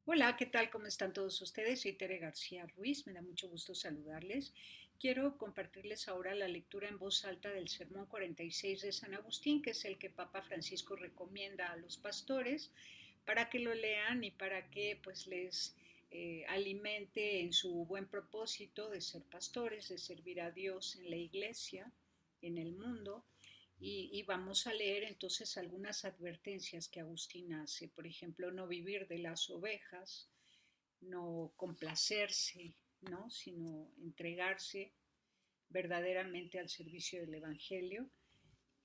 Hola, ¿qué tal? ¿Cómo están todos ustedes? Soy Tere García Ruiz, me da mucho gusto saludarles. Quiero compartirles ahora la lectura en voz alta del Sermón 46 de San Agustín, que es el que Papa Francisco recomienda a los pastores para que lo lean y para que pues les alimente en su buen propósito de ser pastores, de servir a Dios en la iglesia, en el mundo. Y vamos a leer entonces algunas advertencias que Agustín hace. Por ejemplo, no vivir de las ovejas, no complacerse, ¿no? Sino entregarse verdaderamente al servicio del Evangelio.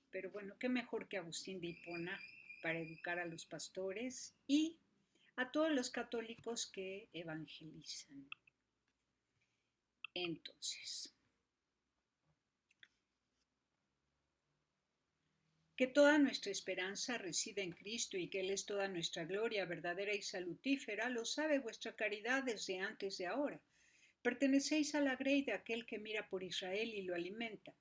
Pero bueno, qué mejor que Agustín de Hipona para educar a los pastores y a todos los católicos que evangelizan. Entonces, que toda nuestra esperanza reside en Cristo y que Él es toda nuestra gloria verdadera y salutífera, lo sabe vuestra caridad desde antes de ahora. Pertenecéis a la grey de aquel que mira por Israel y lo alimenta.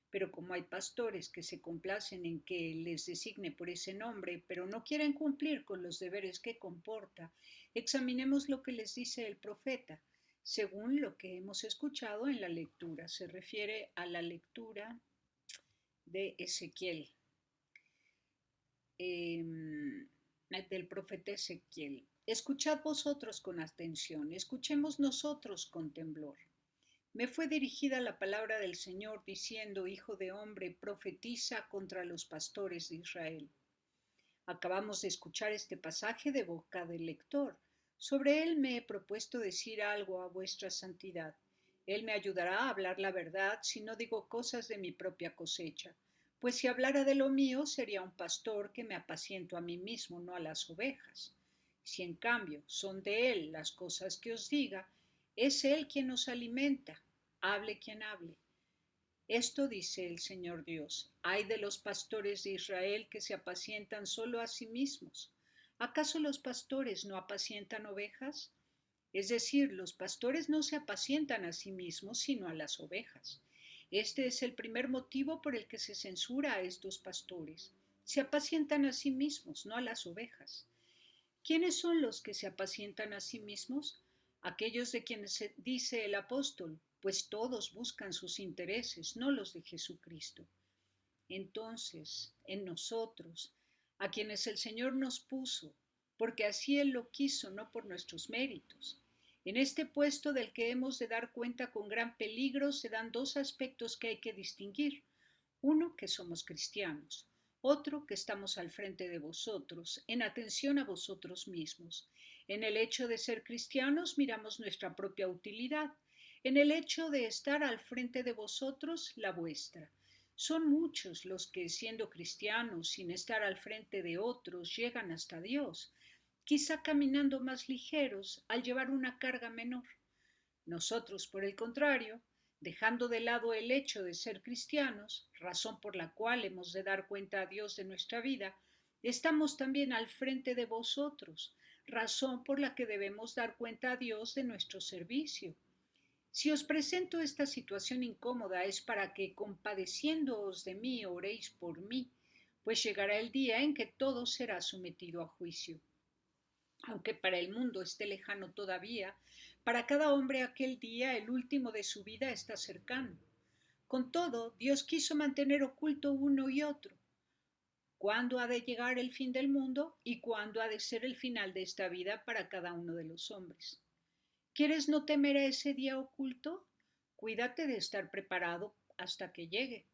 Pero como hay pastores que se complacen en que les designe por ese nombre, pero no quieren cumplir con los deberes que comporta, examinemos lo que les dice el profeta, según lo que hemos escuchado en la lectura. Se refiere a la lectura de Ezequiel, del profeta Ezequiel. Escuchad vosotros con atención, escuchemos nosotros con temblor. Me fue dirigida la palabra del Señor diciendo, Hijo de hombre, profetiza contra los pastores de Israel. Acabamos de escuchar este pasaje de boca del lector. Sobre él me he propuesto decir algo a vuestra santidad. Él me ayudará a hablar la verdad si no digo cosas de mi propia cosecha. Pues si hablara de lo mío, sería un pastor que me apaciento a mí mismo, no a las ovejas. Si en cambio son de él las cosas que os diga, es él quien os alimenta, hable quien hable. Esto dice el Señor Dios: ay de los pastores de Israel que se apacientan solo a sí mismos. ¿Acaso los pastores no apacientan ovejas? Es decir, los pastores no se apacientan a sí mismos, sino a las ovejas. Este es el primer motivo por el que se censura a estos pastores. Se apacientan a sí mismos, no a las ovejas. ¿Quiénes son los que se apacientan a sí mismos? Aquellos de quienes dice el apóstol, pues todos buscan sus intereses, no los de Jesucristo. Entonces, en nosotros, a quienes el Señor nos puso, porque así Él lo quiso, no por nuestros méritos. En este puesto del que hemos de dar cuenta con gran peligro se dan dos aspectos que hay que distinguir. Uno, que somos cristianos; otro, que estamos al frente de vosotros, en atención a vosotros mismos. En el hecho de ser cristianos miramos nuestra propia utilidad; en el hecho de estar al frente de vosotros, la vuestra. Son muchos los que, siendo cristianos, sin estar al frente de otros, llegan hasta Dios, quizá caminando más ligeros al llevar una carga menor. Nosotros, por el contrario, dejando de lado el hecho de ser cristianos, razón por la cual hemos de dar cuenta a Dios de nuestra vida, estamos también al frente de vosotros, razón por la que debemos dar cuenta a Dios de nuestro servicio. Si os presento esta situación incómoda es para que, compadeciéndoos de mí, oréis por mí, pues llegará el día en que todo será sometido a juicio. Aunque para el mundo esté lejano todavía, para cada hombre aquel día, el último de su vida, está cercano. Con todo, Dios quiso mantener oculto uno y otro. ¿Cuándo ha de llegar el fin del mundo y cuándo ha de ser el final de esta vida para cada uno de los hombres? ¿Quieres no temer a ese día oculto? Cuídate de estar preparado hasta que llegue,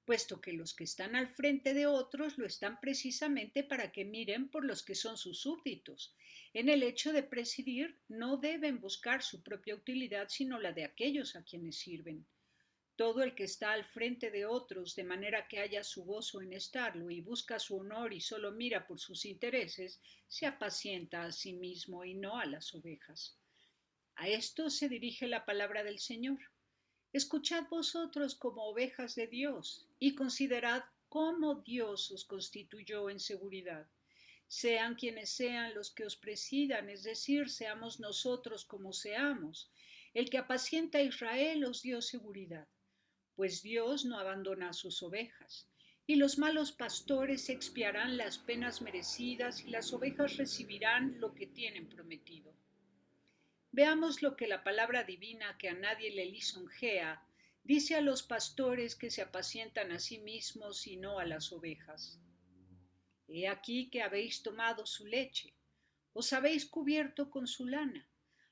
puesto que los que están al frente de otros lo están precisamente para que miren por los que son sus súbditos. En el hecho de presidir no deben buscar su propia utilidad, sino la de aquellos a quienes sirven. Todo el que está al frente de otros, de manera que haya su gozo en estarlo, y busca su honor y solo mira por sus intereses, se apacienta a sí mismo y no a las ovejas. A esto se dirige la palabra del Señor. Escuchad vosotros como ovejas de Dios y considerad cómo Dios os constituyó en seguridad. Sean quienes sean los que os presidan, es decir, seamos nosotros como seamos. El que apacienta a Israel os dio seguridad, pues Dios no abandona a sus ovejas. y los malos pastores expiarán las penas merecidas y las ovejas recibirán lo que tienen prometido. Veamos lo que la palabra divina que a nadie le lisonjea dice a los pastores que se apacientan a sí mismos y no a las ovejas. He aquí que habéis tomado su leche, os habéis cubierto con su lana,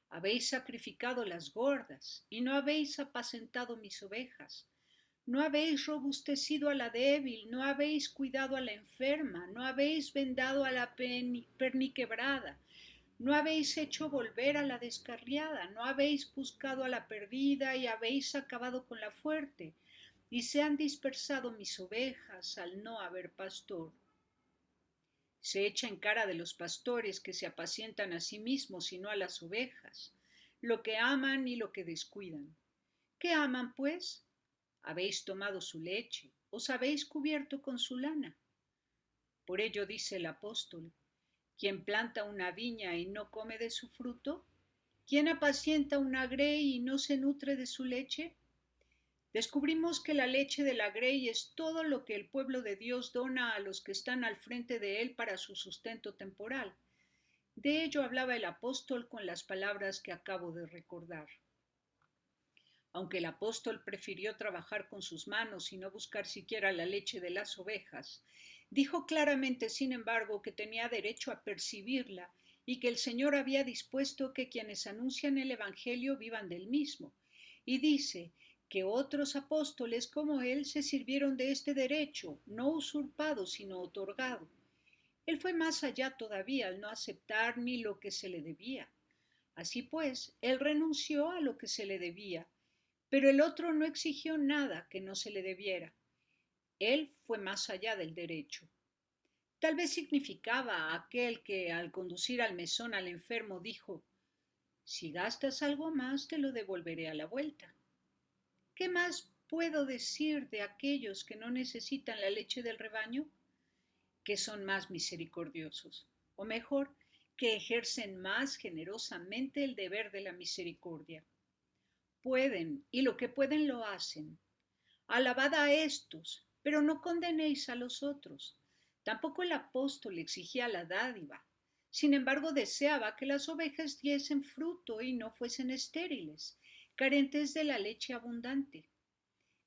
habéis sacrificado las gordas y no habéis apacentado mis ovejas. No habéis robustecido a la débil, no habéis cuidado a la enferma, no habéis vendado a la perniquebrada, no habéis hecho volver a la descarriada, no habéis buscado a la perdida y habéis acabado con la fuerte, y se han dispersado mis ovejas al no haber pastor. Se echa en cara de los pastores que se apacientan a sí mismos y no a las ovejas, lo que aman y lo que descuidan. ¿Qué aman, pues? Habéis tomado su leche, os habéis cubierto con su lana. Por ello dice el apóstol, ¿quién planta una viña y no come de su fruto? ¿Quién apacienta una grey y no se nutre de su leche? Descubrimos que la leche de la grey es todo lo que el pueblo de Dios dona a los que están al frente de él para su sustento temporal. De ello hablaba el apóstol con las palabras que acabo de recordar. Aunque el apóstol prefirió trabajar con sus manos y no buscar siquiera la leche de las ovejas, dijo claramente, sin embargo, que tenía derecho a percibirla y que el Señor había dispuesto que quienes anuncian el Evangelio vivan del mismo. Y dice que otros apóstoles como él se sirvieron de este derecho, no usurpado, sino otorgado. Él fue más allá todavía al no aceptar ni lo que se le debía. Así pues, él renunció a lo que se le debía, pero el otro no exigió nada que no se le debiera. Él fue más allá del derecho. Tal vez significaba aquel que al conducir al mesón al enfermo dijo, si gastas algo más te lo devolveré a la vuelta. ¿Qué más puedo decir de aquellos que no necesitan la leche del rebaño? Que son más misericordiosos, o mejor, que ejercen más generosamente el deber de la misericordia. Pueden, y lo que pueden lo hacen. Alabad a estos, pero no condenéis a los otros. Tampoco el apóstol exigía la dádiva. Sin embargo, deseaba que las ovejas diesen fruto y no fuesen estériles, carentes de la leche abundante.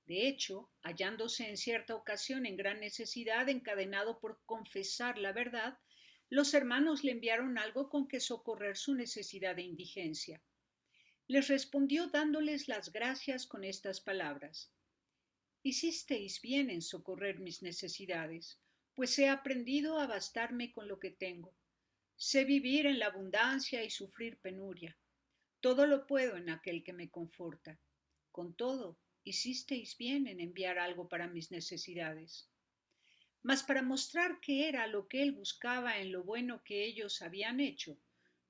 De hecho, hallándose en cierta ocasión en gran necesidad, encadenado por confesar la verdad, los hermanos le enviaron algo con que socorrer su necesidad de indigencia. Les respondió dándoles las gracias con estas palabras. Hicisteis bien en socorrer mis necesidades, pues he aprendido a bastarme con lo que tengo. Sé vivir en la abundancia y sufrir penuria. Todo lo puedo en aquel que me conforta. Con todo, hicisteis bien en enviar algo para mis necesidades. Mas para mostrar que era lo que él buscaba en lo bueno que ellos habían hecho,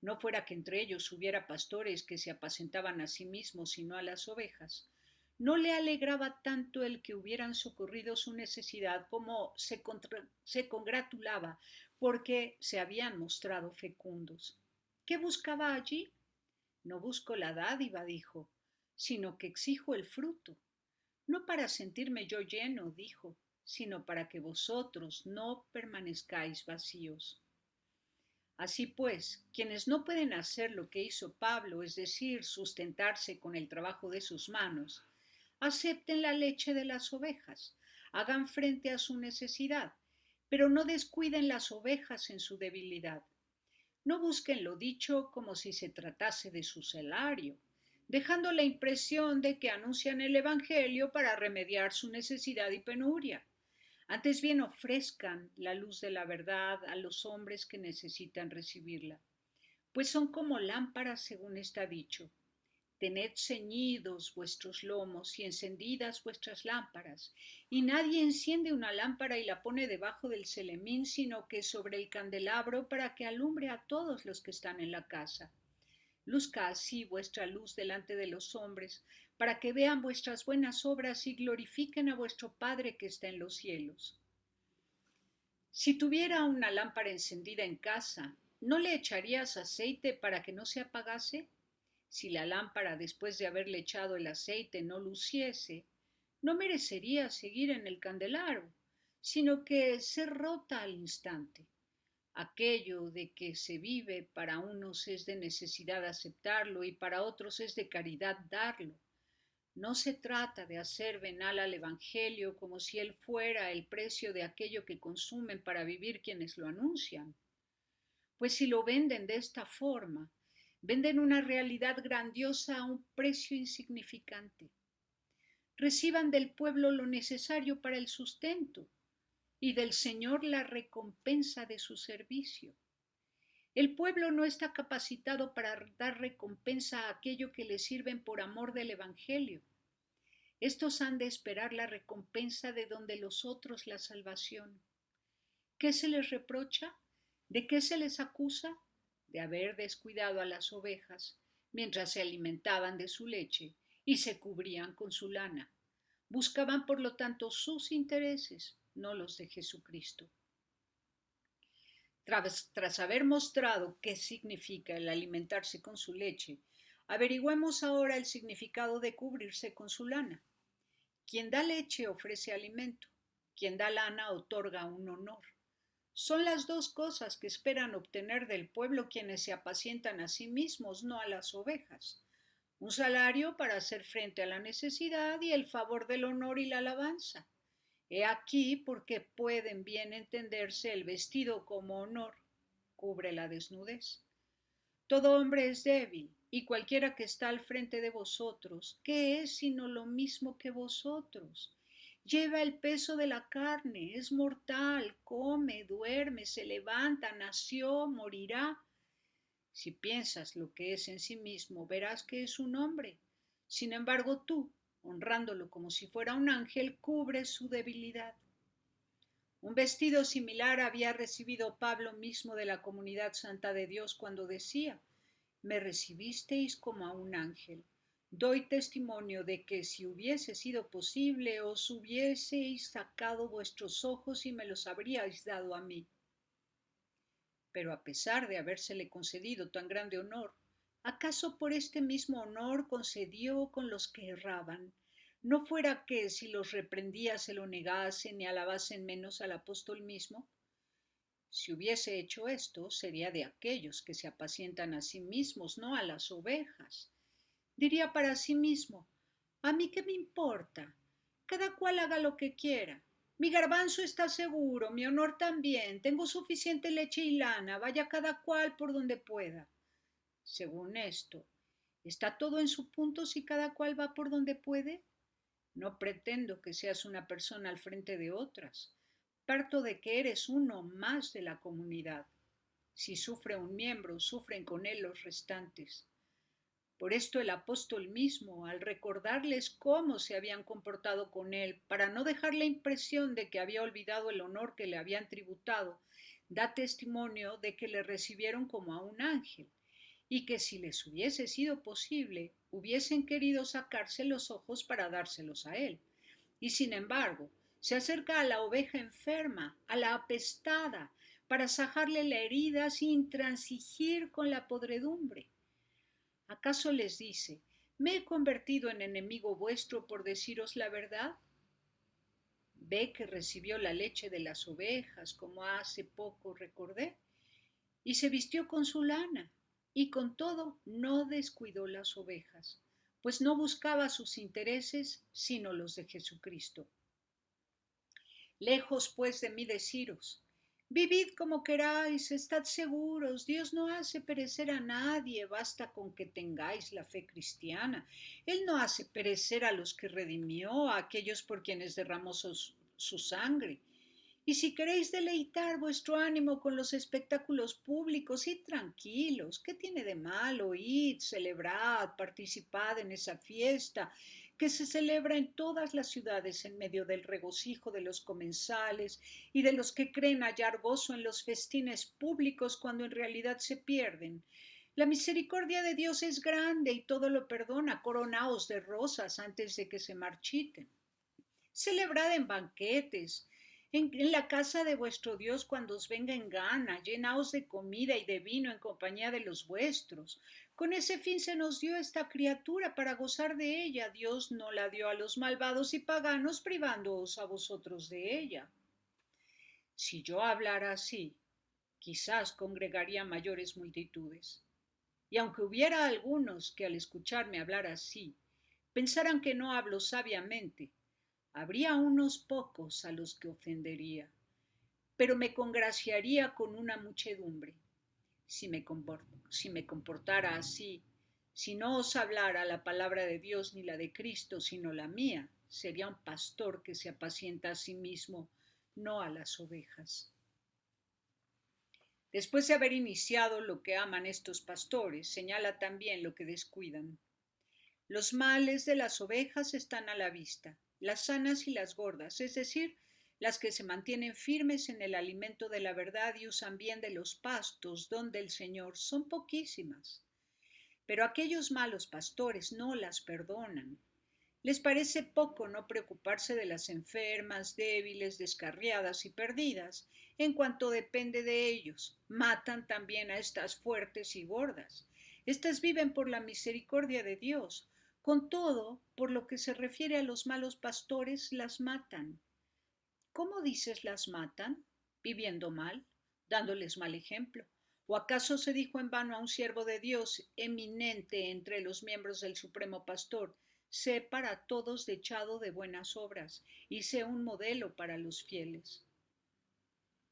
no fuera que entre ellos hubiera pastores que se apacentaban a sí mismos y no a las ovejas, no le alegraba tanto el que hubieran socorrido su necesidad como se congratulaba porque se habían mostrado fecundos. ¿Qué buscaba allí? No busco la dádiva, dijo, sino que exijo el fruto. No para sentirme yo lleno, dijo, sino para que vosotros no permanezcáis vacíos. Así pues, quienes no pueden hacer lo que hizo Pablo, es decir, sustentarse con el trabajo de sus manos, acepten la leche de las ovejas, hagan frente a su necesidad, pero no descuiden las ovejas en su debilidad. No busquen lo dicho como si se tratase de su salario, dejando la impresión de que anuncian el Evangelio para remediar su necesidad y penuria. Antes bien ofrezcan la luz de la verdad a los hombres que necesitan recibirla, pues son como lámparas según está dicho. Tened ceñidos vuestros lomos y encendidas vuestras lámparas, y nadie enciende una lámpara y la pone debajo del celemín, sino que sobre el candelabro para que alumbre a todos los que están en la casa. Luzca así vuestra luz delante de los hombres, para que vean vuestras buenas obras y glorifiquen a vuestro Padre que está en los cielos. Si tuviera una lámpara encendida en casa, ¿no le echarías aceite para que no se apagase? Si la lámpara, después de haberle echado el aceite, no luciese, no merecería seguir en el candelabro, sino que se rota al instante. Aquello de que se vive para unos es de necesidad aceptarlo y para otros es de caridad darlo. No se trata de hacer venal al Evangelio como si él fuera el precio de aquello que consumen para vivir quienes lo anuncian. Pues si lo venden de esta forma, venden una realidad grandiosa a un precio insignificante. Reciban del pueblo lo necesario para el sustento y del Señor la recompensa de su servicio. El pueblo no está capacitado para dar recompensa a aquello que le sirven por amor del Evangelio. Estos han de esperar la recompensa de donde los otros la salvación. ¿Qué se les reprocha? ¿De qué se les acusa? De haber descuidado a las ovejas mientras se alimentaban de su leche y se cubrían con su lana. Buscaban, por lo tanto, sus intereses, no los de Jesucristo. Tras haber mostrado qué significa el alimentarse con su leche, averigüemos ahora el significado de cubrirse con su lana. Quien da leche ofrece alimento, quien da lana otorga un honor. Son las dos cosas que esperan obtener del pueblo quienes se apacientan a sí mismos, no a las ovejas. Un salario para hacer frente a la necesidad y el favor del honor y la alabanza. He aquí porque pueden bien entenderse el vestido como honor, cubre la desnudez. Todo hombre es débil, y cualquiera que está al frente de vosotros, ¿qué es sino lo mismo que vosotros? Lleva el peso de la carne, es mortal, come, duerme, se levanta, nació, morirá. Si piensas lo que es en sí mismo, verás que es un hombre. Sin embargo, tú, honrándolo como si fuera un ángel, cubres su debilidad. Un vestido similar había recibido Pablo mismo de la comunidad santa de Dios cuando decía: me recibisteis como a un ángel. Doy testimonio de que si hubiese sido posible, os hubieseis sacado vuestros ojos y me los habríais dado a mí. Pero a pesar de habérsele concedido tan grande honor, ¿acaso por este mismo honor concedió con los que erraban? ¿No fuera que si los reprendía se lo negasen y alabasen menos al apóstol mismo? Si hubiese hecho esto, sería de aquellos que se apacientan a sí mismos, no a las ovejas. Diría para sí mismo: ¿a mí qué me importa? Cada cual haga lo que quiera. Mi garbanzo está seguro, mi honor también. Tengo suficiente leche y lana. Vaya cada cual por donde pueda. Según esto, ¿está todo en su punto si cada cual va por donde puede? No pretendo que seas una persona al frente de otras. Parto de que eres uno más de la comunidad. Si sufre un miembro, sufren con él los restantes. Por esto el apóstol mismo, al recordarles cómo se habían comportado con él, para no dejar la impresión de que había olvidado el honor que le habían tributado, da testimonio de que le recibieron como a un ángel, y que si les hubiese sido posible, hubiesen querido sacarse los ojos para dárselos a él. Y sin embargo, se acerca a la oveja enferma, a la apestada, para sajarle la herida sin transigir con la podredumbre. ¿Acaso les dice: me he convertido en enemigo vuestro por deciros la verdad? Ve que recibió la leche de las ovejas, como hace poco recordé, y se vistió con su lana, y con todo no descuidó las ovejas, pues no buscaba sus intereses sino los de Jesucristo. Lejos pues de mí deciros: vivid como queráis, estad seguros, Dios no hace perecer a nadie, basta con que tengáis la fe cristiana. Él no hace perecer a los que redimió, a aquellos por quienes derramó su sangre. Y si queréis deleitar vuestro ánimo con los espectáculos públicos, id tranquilos. ¿Qué tiene de malo? Id, celebrad, participad en esa fiesta que se celebra en todas las ciudades en medio del regocijo de los comensales y de los que creen hallar gozo en los festines públicos cuando en realidad se pierden. La misericordia de Dios es grande y todo lo perdona. Coronaos de rosas antes de que se marchiten. Celebrad en banquetes, en la casa de vuestro Dios cuando os venga en gana, llenaos de comida y de vino en compañía de los vuestros. Con ese fin se nos dio esta criatura para gozar de ella. Dios no la dio a los malvados y paganos, privándoos a vosotros de ella. Si yo hablara así, quizás congregaría mayores multitudes. Y aunque hubiera algunos que al escucharme hablar así, pensaran que no hablo sabiamente, habría unos pocos a los que ofendería, pero me congraciaría con una muchedumbre. Si me comportara así, si no os hablara la palabra de Dios ni la de Cristo, sino la mía, sería un pastor que se apacienta a sí mismo, no a las ovejas. Después de haber iniciado lo que aman estos pastores, señala también lo que descuidan. Los males de las ovejas están a la vista, las sanas y las gordas, es decir, las que se mantienen firmes en el alimento de la verdad y usan bien de los pastos donde el Señor, son poquísimas. Pero aquellos malos pastores no las perdonan. Les parece poco no preocuparse de las enfermas, débiles, descarriadas y perdidas, en cuanto depende de ellos. Matan también a estas fuertes y gordas. Estas viven por la misericordia de Dios. Con todo, por lo que se refiere a los malos pastores, las matan. ¿Cómo dices las matan? Viviendo mal, dándoles mal ejemplo. ¿O acaso se dijo en vano a un siervo de Dios, eminente entre los miembros del Supremo Pastor, sé para todos dechado de buenas obras, y sé un modelo para los fieles?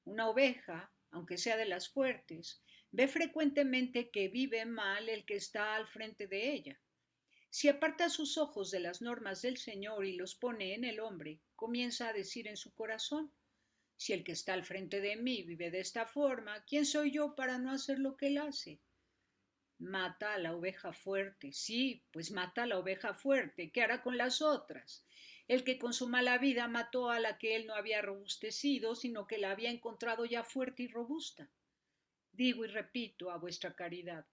Una oveja, aunque sea de las fuertes, ve frecuentemente que vive mal el que está al frente de ella. Si aparta sus ojos de las normas del Señor y los pone en el hombre, comienza a decir en su corazón, si el que está al frente de mí vive de esta forma, ¿quién soy yo para no hacer lo que él hace? Mata a la oveja fuerte, sí, pues mata a la oveja fuerte, ¿qué hará con las otras? El que con su mala vida mató a la que él no había robustecido, sino que la había encontrado ya fuerte y robusta. Digo y repito a vuestra caridad,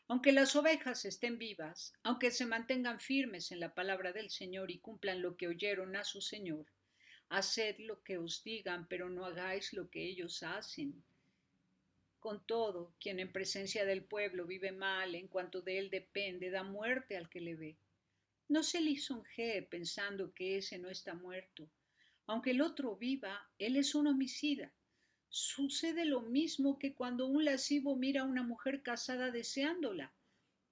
aunque las ovejas estén vivas, aunque se mantengan firmes en la palabra del Señor y cumplan lo que oyeron a su Señor, haced lo que os digan, pero no hagáis lo que ellos hacen. Con todo, quien en presencia del pueblo vive mal en cuanto de él depende, da muerte al que le ve. No se lisonjee pensando que ese no está muerto. Aunque el otro viva, él es un homicida. Sucede lo mismo que cuando un lascivo mira a una mujer casada deseándola.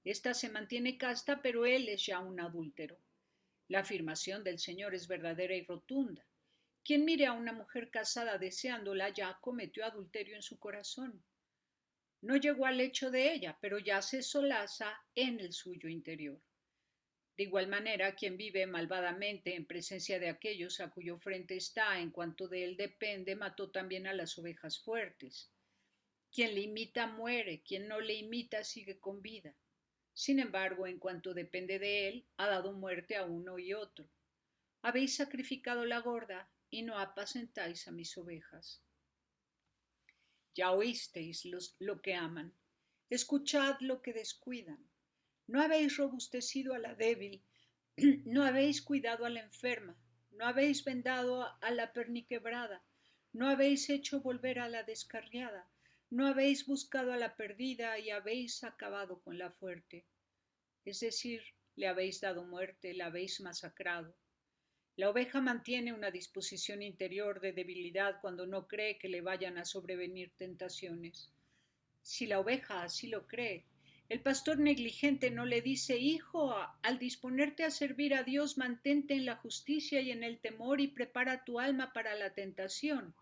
Esta se mantiene casta, pero él es ya un adúltero. La afirmación del Señor es verdadera y rotunda. Quien mire a una mujer casada deseándola ya cometió adulterio en su corazón. No llegó al hecho de ella, pero ya se solaza en el suyo interior. De igual manera, quien vive malvadamente en presencia de aquellos a cuyo frente está, en cuanto de él depende, mató también a las ovejas fuertes. Quien le imita muere, quien no le imita sigue con vida. Sin embargo, en cuanto depende de él, ha dado muerte a uno y otro. Habéis sacrificado la gorda y no apacentáis a mis ovejas. Ya oísteis lo que aman, escuchad lo que descuidan. No habéis robustecido a la débil, no habéis cuidado a la enferma, no habéis vendado a la perniquebrada, no habéis hecho volver a la descarriada, no habéis buscado a la perdida y habéis acabado con la fuerte. Es decir, le habéis dado muerte, la habéis masacrado. La oveja mantiene una disposición interior de debilidad cuando no cree que le vayan a sobrevenir tentaciones. Si la oveja así lo cree, el pastor negligente no le dice, hijo, al disponerte a servir a Dios, mantente en la justicia y en el temor y prepara tu alma para la tentación.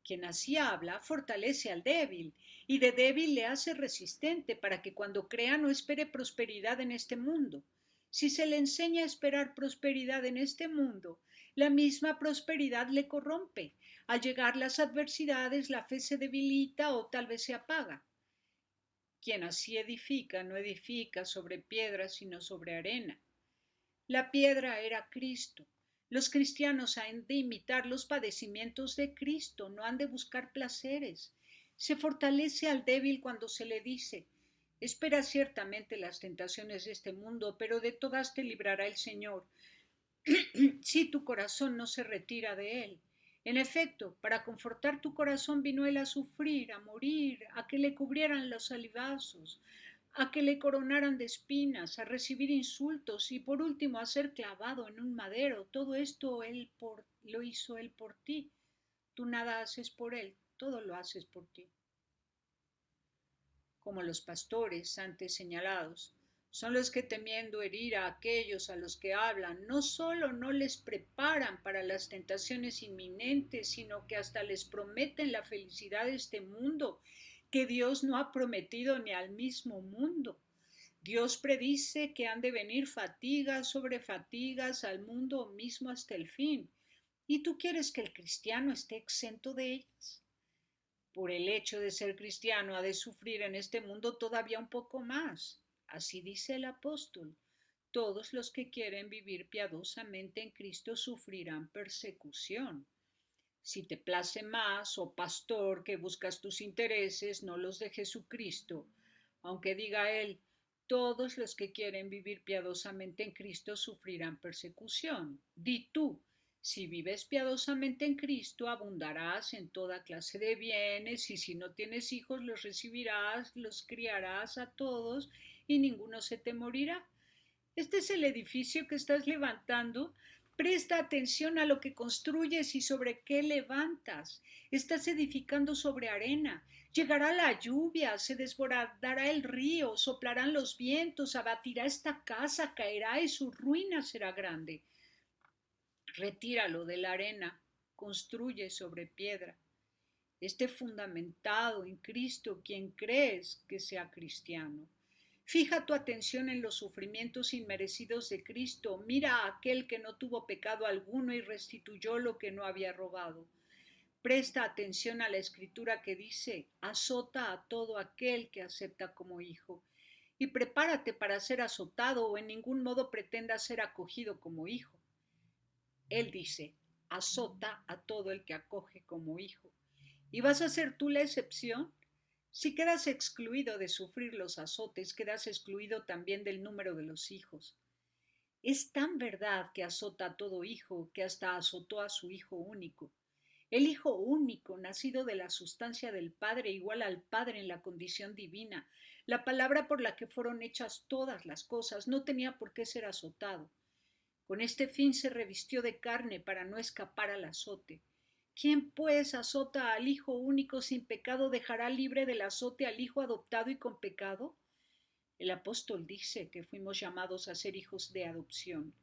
Quien así habla fortalece al débil y de débil le hace resistente para que cuando crea no espere prosperidad en este mundo. Si se le enseña a esperar prosperidad en este mundo, la misma prosperidad le corrompe. Al llegar las adversidades, la fe se debilita o tal vez se apaga. Quien así edifica no edifica sobre piedra sino sobre arena. La piedra era Cristo. Los cristianos han de imitar los padecimientos de Cristo, no han de buscar placeres. Se fortalece al débil cuando se le dice, espera ciertamente las tentaciones de este mundo, pero de todas te librará el Señor, si tu corazón no se retira de él. En efecto, para confortar tu corazón vino él a sufrir, a morir, a que le cubrieran los salivazos, a que le coronaran de espinas, a recibir insultos y por último a ser clavado en un madero. Todo esto lo hizo él por ti. Tú nada haces por él, todo lo haces por ti. Como los pastores antes señalados, son los que temiendo herir a aquellos a los que hablan, no solo no les preparan para las tentaciones inminentes, sino que hasta les prometen la felicidad de este mundo, que Dios no ha prometido ni al mismo mundo. Dios predice que han de venir fatigas sobre fatigas al mundo mismo hasta el fin. ¿Y tú quieres que el cristiano esté exento de ellas? Por el hecho de ser cristiano ha de sufrir en este mundo todavía un poco más. Así dice el apóstol. Todos los que quieren vivir piadosamente en Cristo sufrirán persecución. Si te place más, oh pastor, que buscas tus intereses, no los de Jesucristo, aunque diga él, todos los que quieren vivir piadosamente en Cristo sufrirán persecución. Di tú, si vives piadosamente en Cristo, abundarás en toda clase de bienes, y si no tienes hijos, los recibirás, los criarás a todos, y ninguno se te morirá. Este es el edificio que estás levantando. Presta atención a lo que construyes y sobre qué levantas. Estás edificando sobre arena. Llegará la lluvia, se desbordará el río, soplarán los vientos, abatirá esta casa, caerá y su ruina será grande. Retíralo de la arena, construye sobre piedra. Esté fundamentado en Cristo quien crees que sea cristiano. Fija tu atención en los sufrimientos inmerecidos de Cristo. Mira a aquel que no tuvo pecado alguno y restituyó lo que no había robado. Presta atención a la escritura que dice, azota a todo aquel que acepta como hijo. Y prepárate para ser azotado o en ningún modo pretendas ser acogido como hijo. Él dice, azota a todo el que acoge como hijo. ¿Y vas a ser tú la excepción? Si quedas excluido de sufrir los azotes, quedas excluido también del número de los hijos. Es tan verdad que azota a todo hijo que hasta azotó a su hijo único. El hijo único, nacido de la sustancia del Padre, igual al Padre en la condición divina, la palabra por la que fueron hechas todas las cosas, no tenía por qué ser azotado. Con este fin se revistió de carne para no escapar al azote. ¿Quién pues azota al Hijo único sin pecado dejará libre del azote al Hijo adoptado y con pecado? El apóstol dice que fuimos llamados a ser hijos de adopción.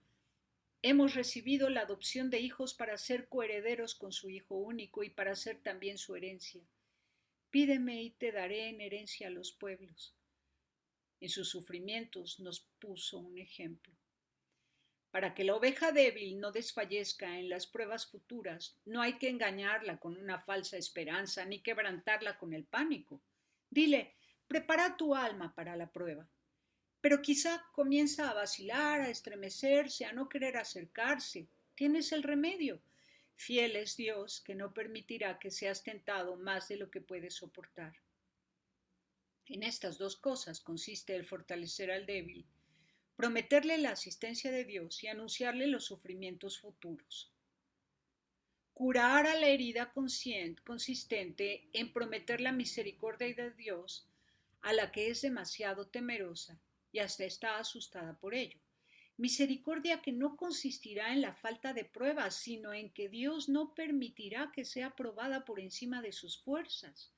Hemos recibido la adopción de hijos para ser coherederos con su Hijo único y para ser también su herencia. Pídeme y te daré en herencia a los pueblos. En sus sufrimientos nos puso un ejemplo. Para que la oveja débil no desfallezca en las pruebas futuras, no hay que engañarla con una falsa esperanza ni quebrantarla con el pánico. Dile, prepara tu alma para la prueba. Pero quizá comienza a vacilar, a estremecerse, a no querer acercarse. Tienes el remedio. Fiel es Dios, que no permitirá que seas tentado más de lo que puedes soportar. En estas dos cosas consiste el fortalecer al débil, prometerle la asistencia de Dios y anunciarle los sufrimientos futuros. Curar a la herida consistente en prometer la misericordia de Dios a la que es demasiado temerosa y hasta está asustada por ello. Misericordia que no consistirá en la falta de pruebas, sino en que Dios no permitirá que sea probada por encima de sus fuerzas.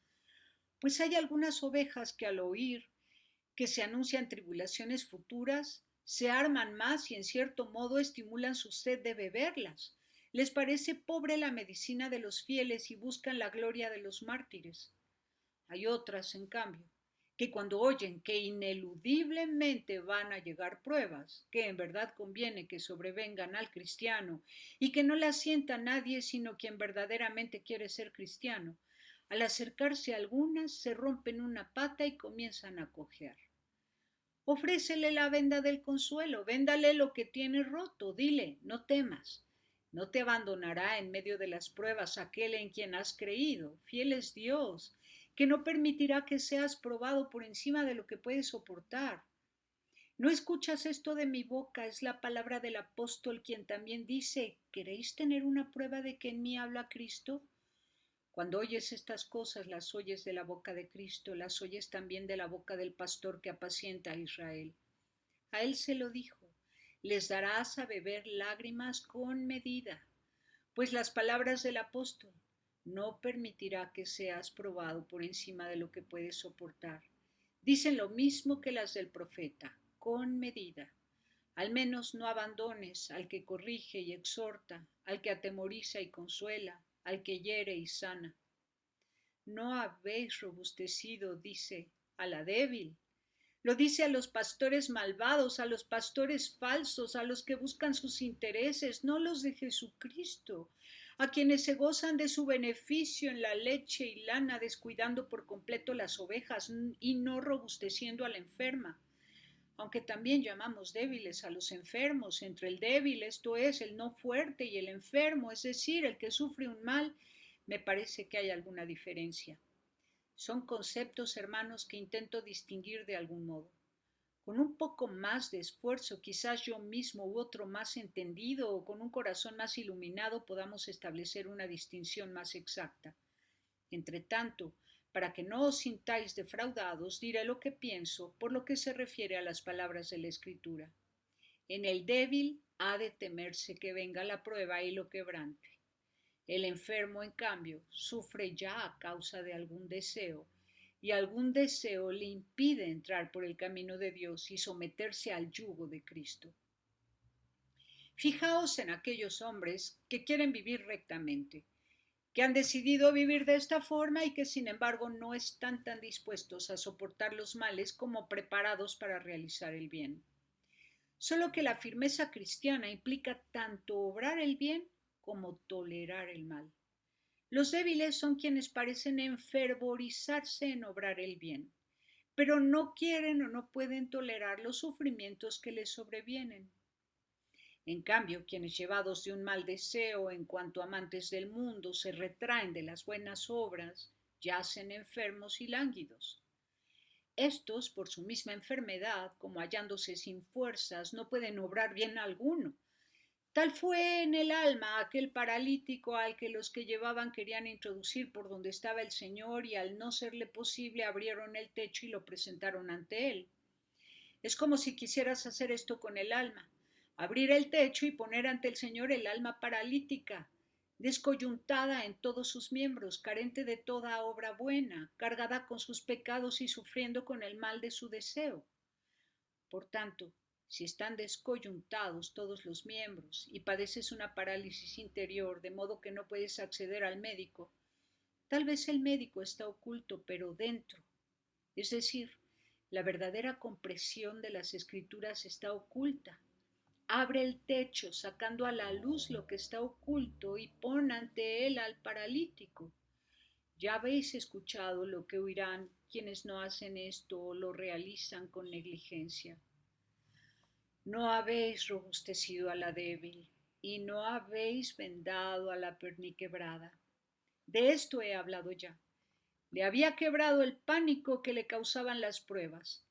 Pues hay algunas ovejas que al oír que se anuncian tribulaciones futuras, se arman más y en cierto modo estimulan su sed de beberlas. Les parece pobre la medicina de los fieles y buscan la gloria de los mártires. Hay otras, en cambio, que cuando oyen que ineludiblemente van a llegar pruebas, que en verdad conviene que sobrevengan al cristiano y que no las sienta nadie sino quien verdaderamente quiere ser cristiano, al acercarse a algunas se rompen una pata y comienzan a cojear. Ofrécele la venda del consuelo, véndale lo que tiene roto, dile, no temas. No te abandonará en medio de las pruebas aquel en quien has creído. Fiel es Dios, que no permitirá que seas probado por encima de lo que puedes soportar. ¿No escuchas esto de mi boca? Es la palabra del apóstol quien también dice, ¿queréis tener una prueba de que en mí habla Cristo? Cuando oyes estas cosas, las oyes de la boca de Cristo, las oyes también de la boca del pastor que apacienta a Israel. A él se lo dijo, les darás a beber lágrimas con medida, pues las palabras del apóstol, no permitirá que seas probado por encima de lo que puedes soportar. Dicen lo mismo que las del profeta, con medida. Al menos no abandones al que corrige y exhorta, al que atemoriza y consuela, al que hiere y sana. No habéis robustecido, dice, a la débil. Lo dice a los pastores malvados, a los pastores falsos, a los que buscan sus intereses, no los de Jesucristo, a quienes se gozan de su beneficio en la leche y lana, descuidando por completo las ovejas y no robusteciendo a la enferma. Aunque también llamamos débiles a los enfermos, entre el débil, esto es, el no fuerte, y el enfermo, es decir, el que sufre un mal, me parece que hay alguna diferencia. Son conceptos, hermanos, que intento distinguir de algún modo. Con un poco más de esfuerzo, quizás yo mismo u otro más entendido o con un corazón más iluminado podamos establecer una distinción más exacta. Entre tanto, para que no os sintáis defraudados, diré lo que pienso por lo que se refiere a las palabras de la Escritura. En el débil ha de temerse que venga la prueba y lo quebrante. El enfermo, en cambio, sufre ya a causa de algún deseo, y algún deseo le impide entrar por el camino de Dios y someterse al yugo de Cristo. Fijaos en aquellos hombres que quieren vivir rectamente, que han decidido vivir de esta forma y que sin embargo no están tan dispuestos a soportar los males como preparados para realizar el bien. Solo que la firmeza cristiana implica tanto obrar el bien como tolerar el mal. Los débiles son quienes parecen enfervorizarse en obrar el bien, pero no quieren o no pueden tolerar los sufrimientos que les sobrevienen. En cambio, quienes llevados de un mal deseo en cuanto amantes del mundo se retraen de las buenas obras, yacen enfermos y lánguidos. Estos, por su misma enfermedad, como hallándose sin fuerzas, no pueden obrar bien alguno. Tal fue en el alma aquel paralítico al que los que llevaban querían introducir por donde estaba el Señor y al no serle posible abrieron el techo y lo presentaron ante él. Es como si quisieras hacer esto con el alma, abrir el techo y poner ante el Señor el alma paralítica, descoyuntada en todos sus miembros, carente de toda obra buena, cargada con sus pecados y sufriendo con el mal de su deseo. Por tanto, si están descoyuntados todos los miembros y padeces una parálisis interior de modo que no puedes acceder al médico, tal vez el médico está oculto pero dentro, es decir, la verdadera compresión de las escrituras está oculta. Abre el techo sacando a la luz lo que está oculto y pon ante él al paralítico. Ya habéis escuchado lo que oirán quienes no hacen esto o lo realizan con negligencia. No habéis robustecido a la débil y no habéis vendado a la perniquebrada. De esto he hablado ya. Le había quebrado el pánico que le causaban las pruebas.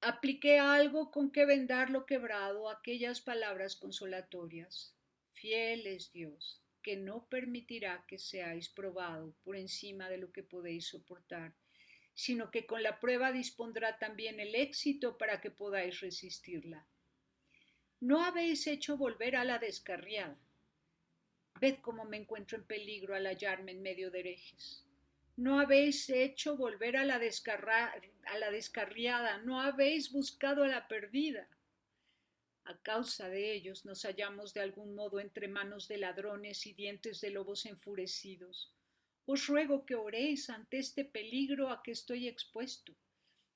Apliqué algo con que vendar lo quebrado, aquellas palabras consolatorias. Fiel es Dios, que no permitirá que seáis probado por encima de lo que podéis soportar, sino que con la prueba dispondrá también el éxito para que podáis resistirla. No habéis hecho volver a la descarriada. Ved cómo me encuentro en peligro al hallarme en medio de herejes. No habéis hecho volver a la descarriada, no habéis buscado a la perdida. A causa de ellos nos hallamos de algún modo entre manos de ladrones y dientes de lobos enfurecidos. Os ruego que oréis ante este peligro a que estoy expuesto.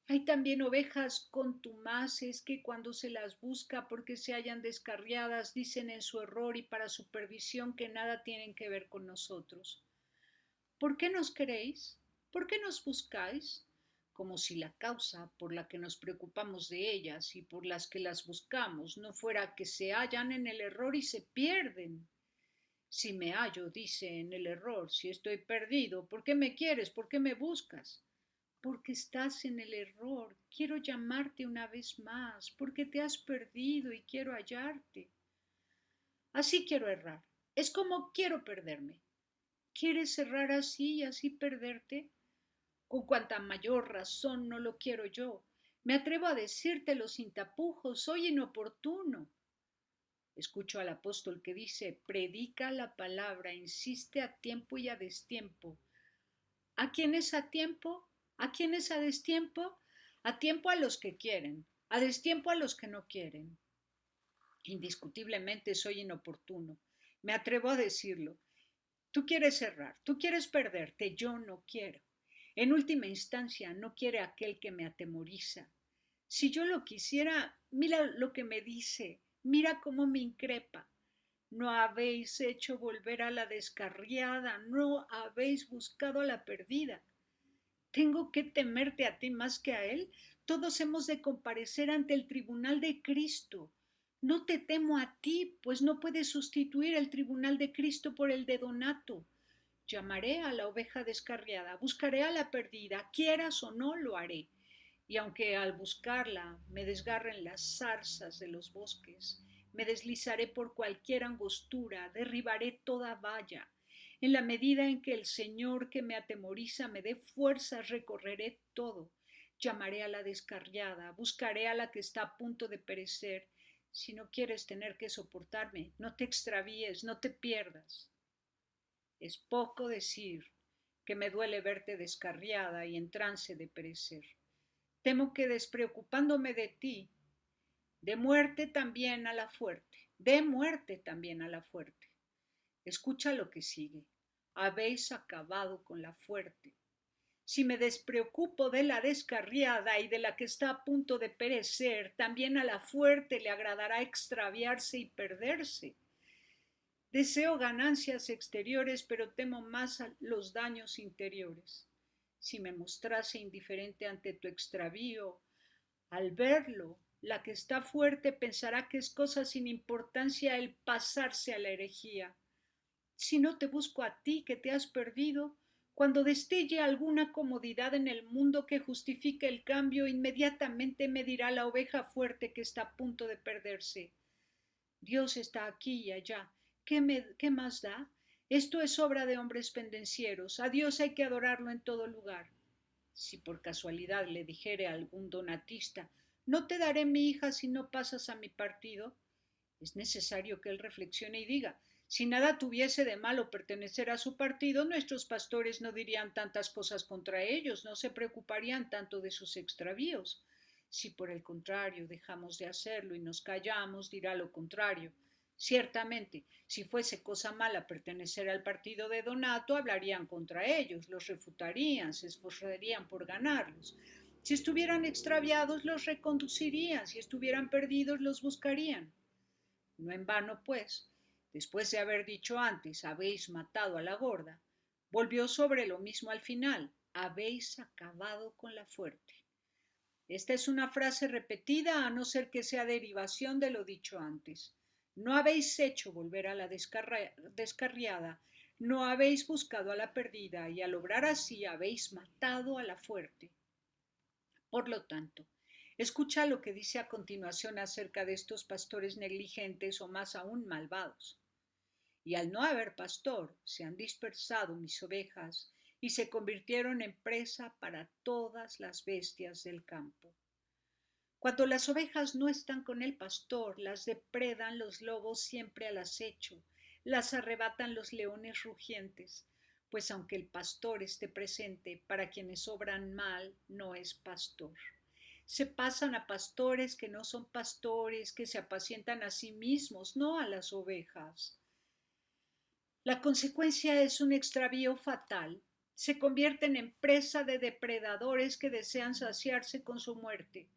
Hay también ovejas contumaces que cuando se las busca porque se hallan descarriadas dicen en su error y para su perdición que nada tienen que ver con nosotros. ¿Por qué nos queréis? ¿Por qué nos buscáis? Como si la causa por la que nos preocupamos de ellas y por las que las buscamos no fuera que se hallan en el error y se pierden. Si me hallo, dice, en el error, si estoy perdido, ¿por qué me quieres? ¿Por qué me buscas? Porque estás en el error. Quiero llamarte una vez más, porque te has perdido y quiero hallarte. Así quiero errar. Es como quiero perderme. ¿Quieres errar así y así perderte? Con cuanta mayor razón no lo quiero yo. Me atrevo a decírtelo sin tapujos, soy inoportuno. Escucho al apóstol que dice, predica la palabra, insiste a tiempo y a destiempo. ¿A quién es a tiempo? ¿A quién es a destiempo? A tiempo a los que quieren, a destiempo a los que no quieren. Indiscutiblemente soy inoportuno. Me atrevo a decirlo. Tú quieres errar, tú quieres perderte, yo no quiero. En última instancia, no quiere aquel que me atemoriza. Si yo lo quisiera, mira lo que me dice, mira cómo me increpa. No habéis hecho volver a la descarriada, no habéis buscado a la perdida. ¿Tengo que temerte a ti más que a él? Todos hemos de comparecer ante el tribunal de Cristo. No te temo a ti, pues no puedes sustituir el tribunal de Cristo por el de Donato. Llamaré a la oveja descarriada, buscaré a la perdida, quieras o no lo haré. Y aunque al buscarla me desgarren las zarzas de los bosques, me deslizaré por cualquier angostura, derribaré toda valla. En la medida en que el Señor que me atemoriza me dé fuerzas, recorreré todo. Llamaré a la descarriada, buscaré a la que está a punto de perecer. Si no quieres tener que soportarme, no te extravíes, no te pierdas. Es poco decir que me duele verte descarriada y en trance de perecer. Temo que despreocupándome de ti, de muerte también a la fuerte, de muerte también a la fuerte. Escucha lo que sigue. Habéis acabado con la fuerte. Si me despreocupo de la descarriada y de la que está a punto de perecer, también a la fuerte le agradará extraviarse y perderse. Deseo ganancias exteriores, pero temo más a los daños interiores. Si me mostrase indiferente ante tu extravío, al verlo, la que está fuerte pensará que es cosa sin importancia el pasarse a la herejía. Si no te busco a ti que te has perdido, cuando destelle alguna comodidad en el mundo que justifique el cambio, inmediatamente me dirá la oveja fuerte que está a punto de perderse. Dios está aquí y allá. ¿Qué más da? Esto es obra de hombres pendencieros. A Dios hay que adorarlo en todo lugar. Si por casualidad le dijere a algún donatista, no te daré mi hija si no pasas a mi partido, es necesario que él reflexione y diga, si nada tuviese de malo pertenecer a su partido, nuestros pastores no dirían tantas cosas contra ellos, no se preocuparían tanto de sus extravíos. Si por el contrario dejamos de hacerlo y nos callamos, dirá lo contrario. Ciertamente, si fuese cosa mala pertenecer al partido de Donato, hablarían contra ellos, los refutarían, se esforzarían por ganarlos. Si estuvieran extraviados, los reconducirían, si estuvieran perdidos, los buscarían. No en vano, pues, después de haber dicho antes, habéis matado a la gorda, volvió sobre lo mismo al final, habéis acabado con la fuerte. Esta es una frase repetida a no ser que sea derivación de lo dicho antes. No habéis hecho volver a la descarriada, no habéis buscado a la perdida y al obrar así habéis matado a la fuerte. Por lo tanto, escucha lo que dice a continuación acerca de estos pastores negligentes o más aún malvados. Y al no haber pastor, se han dispersado mis ovejas y se convirtieron en presa para todas las bestias del campo. Cuando las ovejas no están con el pastor, las depredan los lobos siempre al acecho, las arrebatan los leones rugientes, pues aunque el pastor esté presente, para quienes obran mal no es pastor. Se pasan a pastores que no son pastores, que se apacientan a sí mismos, no a las ovejas. La consecuencia es un extravío fatal. Se convierten en presa de depredadores que desean saciarse con su muerte.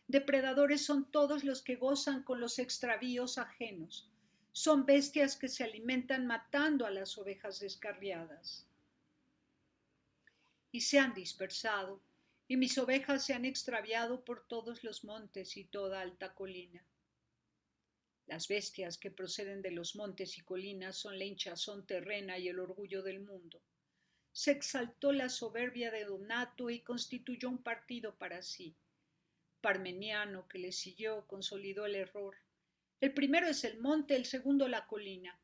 Depredadores son todos los que gozan con los extravíos ajenos. Son bestias que se alimentan matando a las ovejas descarriadas. Y se han dispersado, y mis ovejas se han extraviado por todos los montes y toda alta colina. Las bestias que proceden de los montes y colinas son la hinchazón terrena y el orgullo del mundo. Se exaltó la soberbia de Donato y constituyó un partido para sí. Parmeniano, que le siguió, consolidó el error. El primero es el monte, el segundo la colina.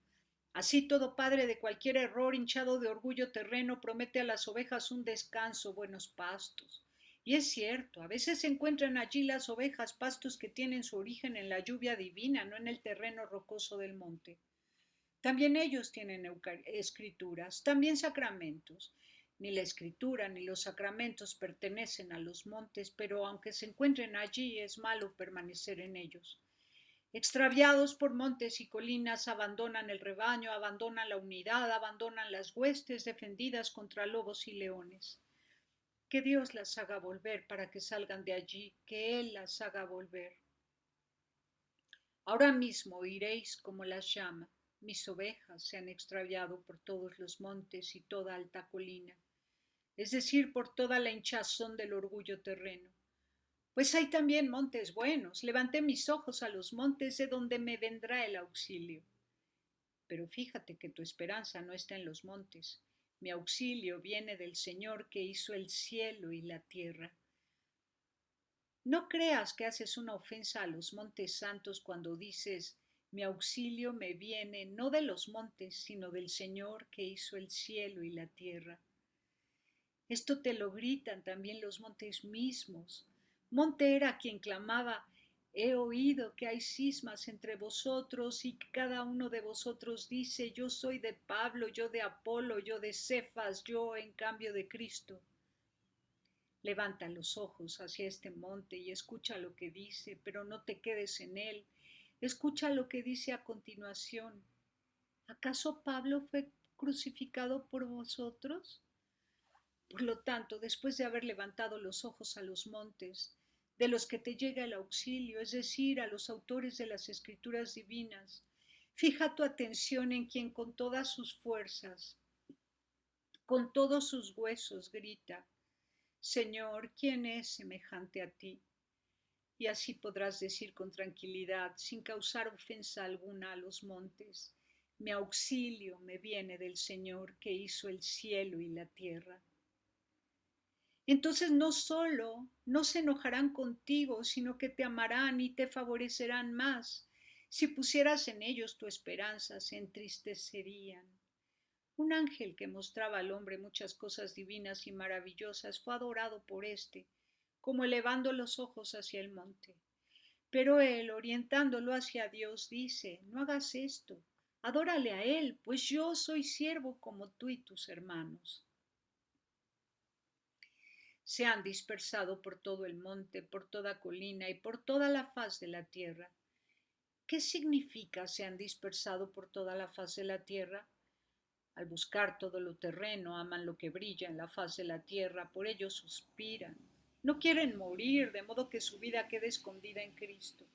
Así todo padre de cualquier error hinchado de orgullo terreno promete a las ovejas un descanso, buenos pastos, Y es cierto, a veces se encuentran allí las ovejas, pastos que tienen su origen en la lluvia divina, no en el terreno rocoso del monte. También ellos tienen escrituras, también sacramentos. Ni la escritura ni los sacramentos pertenecen a los montes, pero aunque se encuentren allí, es malo permanecer en ellos. Extraviados por montes y colinas, abandonan el rebaño, abandonan la unidad, abandonan las huestes defendidas contra lobos y leones. Que Dios las haga volver para que salgan de allí, que Él las haga volver. Ahora mismo oiréis como las llama. Mis ovejas se han extraviado por todos los montes y toda alta colina, es decir, por toda la hinchazón del orgullo terreno. Pues hay también montes buenos. Levanté mis ojos a los montes de donde me vendrá el auxilio. Pero fíjate que tu esperanza no está en los montes. Mi auxilio viene del Señor que hizo el cielo y la tierra. No creas que haces una ofensa a los montes santos cuando dices, mi auxilio me viene no de los montes, sino del Señor que hizo el cielo y la tierra. Esto te lo gritan también los montes mismos. Monte era quien clamaba, he oído que hay cismas entre vosotros y que cada uno de vosotros dice, yo soy de Pablo, yo de Apolo, yo de Cefas, yo en cambio de Cristo. Levanta los ojos hacia este monte y escucha lo que dice, pero no te quedes en él. Escucha lo que dice a continuación. ¿Acaso Pablo fue crucificado por vosotros? Por lo tanto, después de haber levantado los ojos a los montes, de los que te llega el auxilio, es decir, a los autores de las escrituras divinas, fija tu atención en quien con todas sus fuerzas, con todos sus huesos grita, Señor, ¿quién es semejante a ti? Y así podrás decir con tranquilidad, sin causar ofensa alguna a los montes, mi auxilio me viene del Señor que hizo el cielo y la tierra. Entonces no solo no se enojarán contigo, sino que te amarán y te favorecerán más. Si pusieras en ellos tu esperanza, se entristecerían. Un ángel que mostraba al hombre muchas cosas divinas y maravillosas fue adorado por éste, como elevando los ojos hacia el monte. Pero él, orientándolo hacia Dios, dice, no hagas esto, adórale a él, pues yo soy siervo como tú y tus hermanos. Se han dispersado por todo el monte, por toda colina y por toda la faz de la tierra. ¿Qué significa se han dispersado por toda la faz de la tierra? Al buscar todo lo terreno, aman lo que brilla en la faz de la tierra, por ello suspiran. No quieren morir, de modo que su vida quede escondida en Cristo.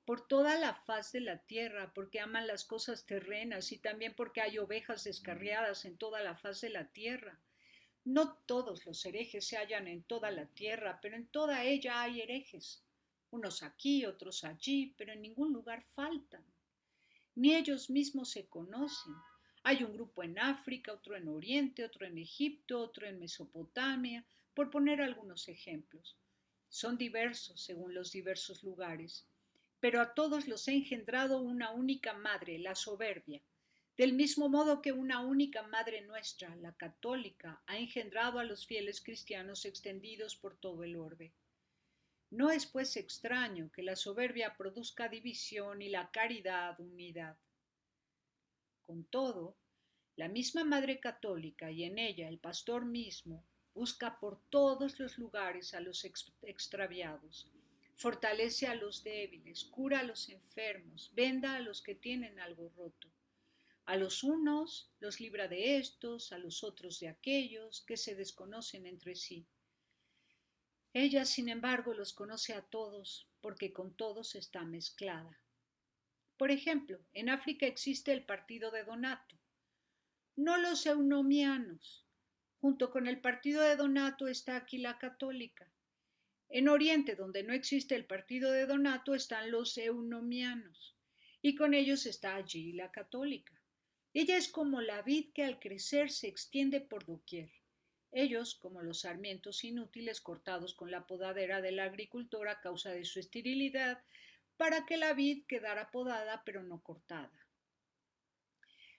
Por toda la faz de la tierra, porque aman las cosas terrenas y también porque hay ovejas descarriadas en toda la faz de la tierra. No todos los herejes se hallan en toda la tierra, pero en toda ella hay herejes. Unos aquí, otros allí, pero en ningún lugar faltan. Ni ellos mismos se conocen. Hay un grupo en África, otro en Oriente, otro en Egipto, otro en Mesopotamia, por poner algunos ejemplos. Son diversos según los diversos lugares, pero a todos los ha engendrado una única madre, la soberbia. Del mismo modo que una única madre nuestra, la católica, ha engendrado a los fieles cristianos extendidos por todo el orbe. No es pues extraño que la soberbia produzca división y la caridad unidad. Con todo, la misma Madre Católica y en ella el pastor mismo busca por todos los lugares a los extraviados, fortalece a los débiles, cura a los enfermos, venda a los que tienen algo roto. A los unos los libra de estos, a los otros de aquellos que se desconocen entre sí. Ella, sin embargo, los conoce a todos porque con todos está mezclada. Por ejemplo, en África existe el partido de Donato, no los eunomianos. Junto con el partido de Donato está aquí la católica. En Oriente, donde no existe el partido de Donato, están los eunomianos. Y con ellos está allí la católica. Ella es como la vid que al crecer se extiende por doquier. Ellos, como los sarmientos inútiles cortados con la podadera del agricultor a causa de su esterilidad, para que la vid quedara podada pero no cortada.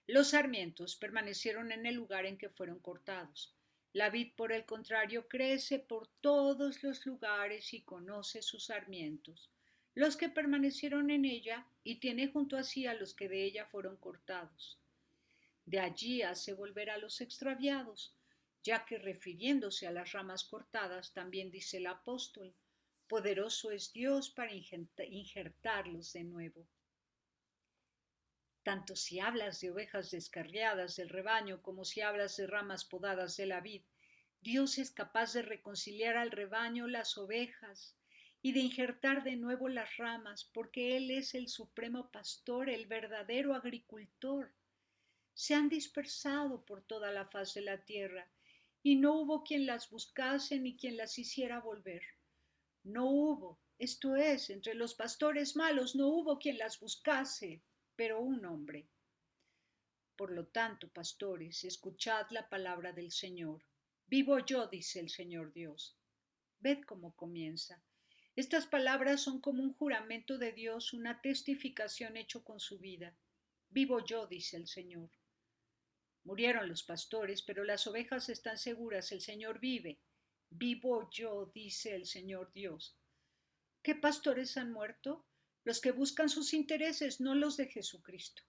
Los sarmientos permanecieron en el lugar en que fueron cortados. La vid, por el contrario, crece por todos los lugares y conoce sus sarmientos, los que permanecieron en ella, y tiene junto a sí a los que de ella fueron cortados. De allí hace volver a los extraviados, ya que refiriéndose a las ramas cortadas también dice el apóstol, poderoso es Dios para injertarlos de nuevo. Tanto si hablas de ovejas descarriadas del rebaño como si hablas de ramas podadas de la vid, Dios es capaz de reconciliar al rebaño las ovejas y de injertar de nuevo las ramas, porque Él es el supremo pastor, el verdadero agricultor. Se han dispersado por toda la faz de la tierra, y no hubo quien las buscase ni quien las hiciera volver. No hubo, esto es, entre los pastores malos no hubo quien las buscase, pero un hombre. Por lo tanto, pastores, escuchad la palabra del Señor. Vivo yo, dice el Señor Dios. Ved cómo comienza. Estas palabras son como un juramento de Dios, una testificación hecho con su vida. Vivo yo, dice el Señor. Murieron los pastores, pero las ovejas están seguras, el Señor vive. Vivo yo, dice el Señor Dios. ¿Qué pastores han muerto? Los que buscan sus intereses, no los de Jesucristo.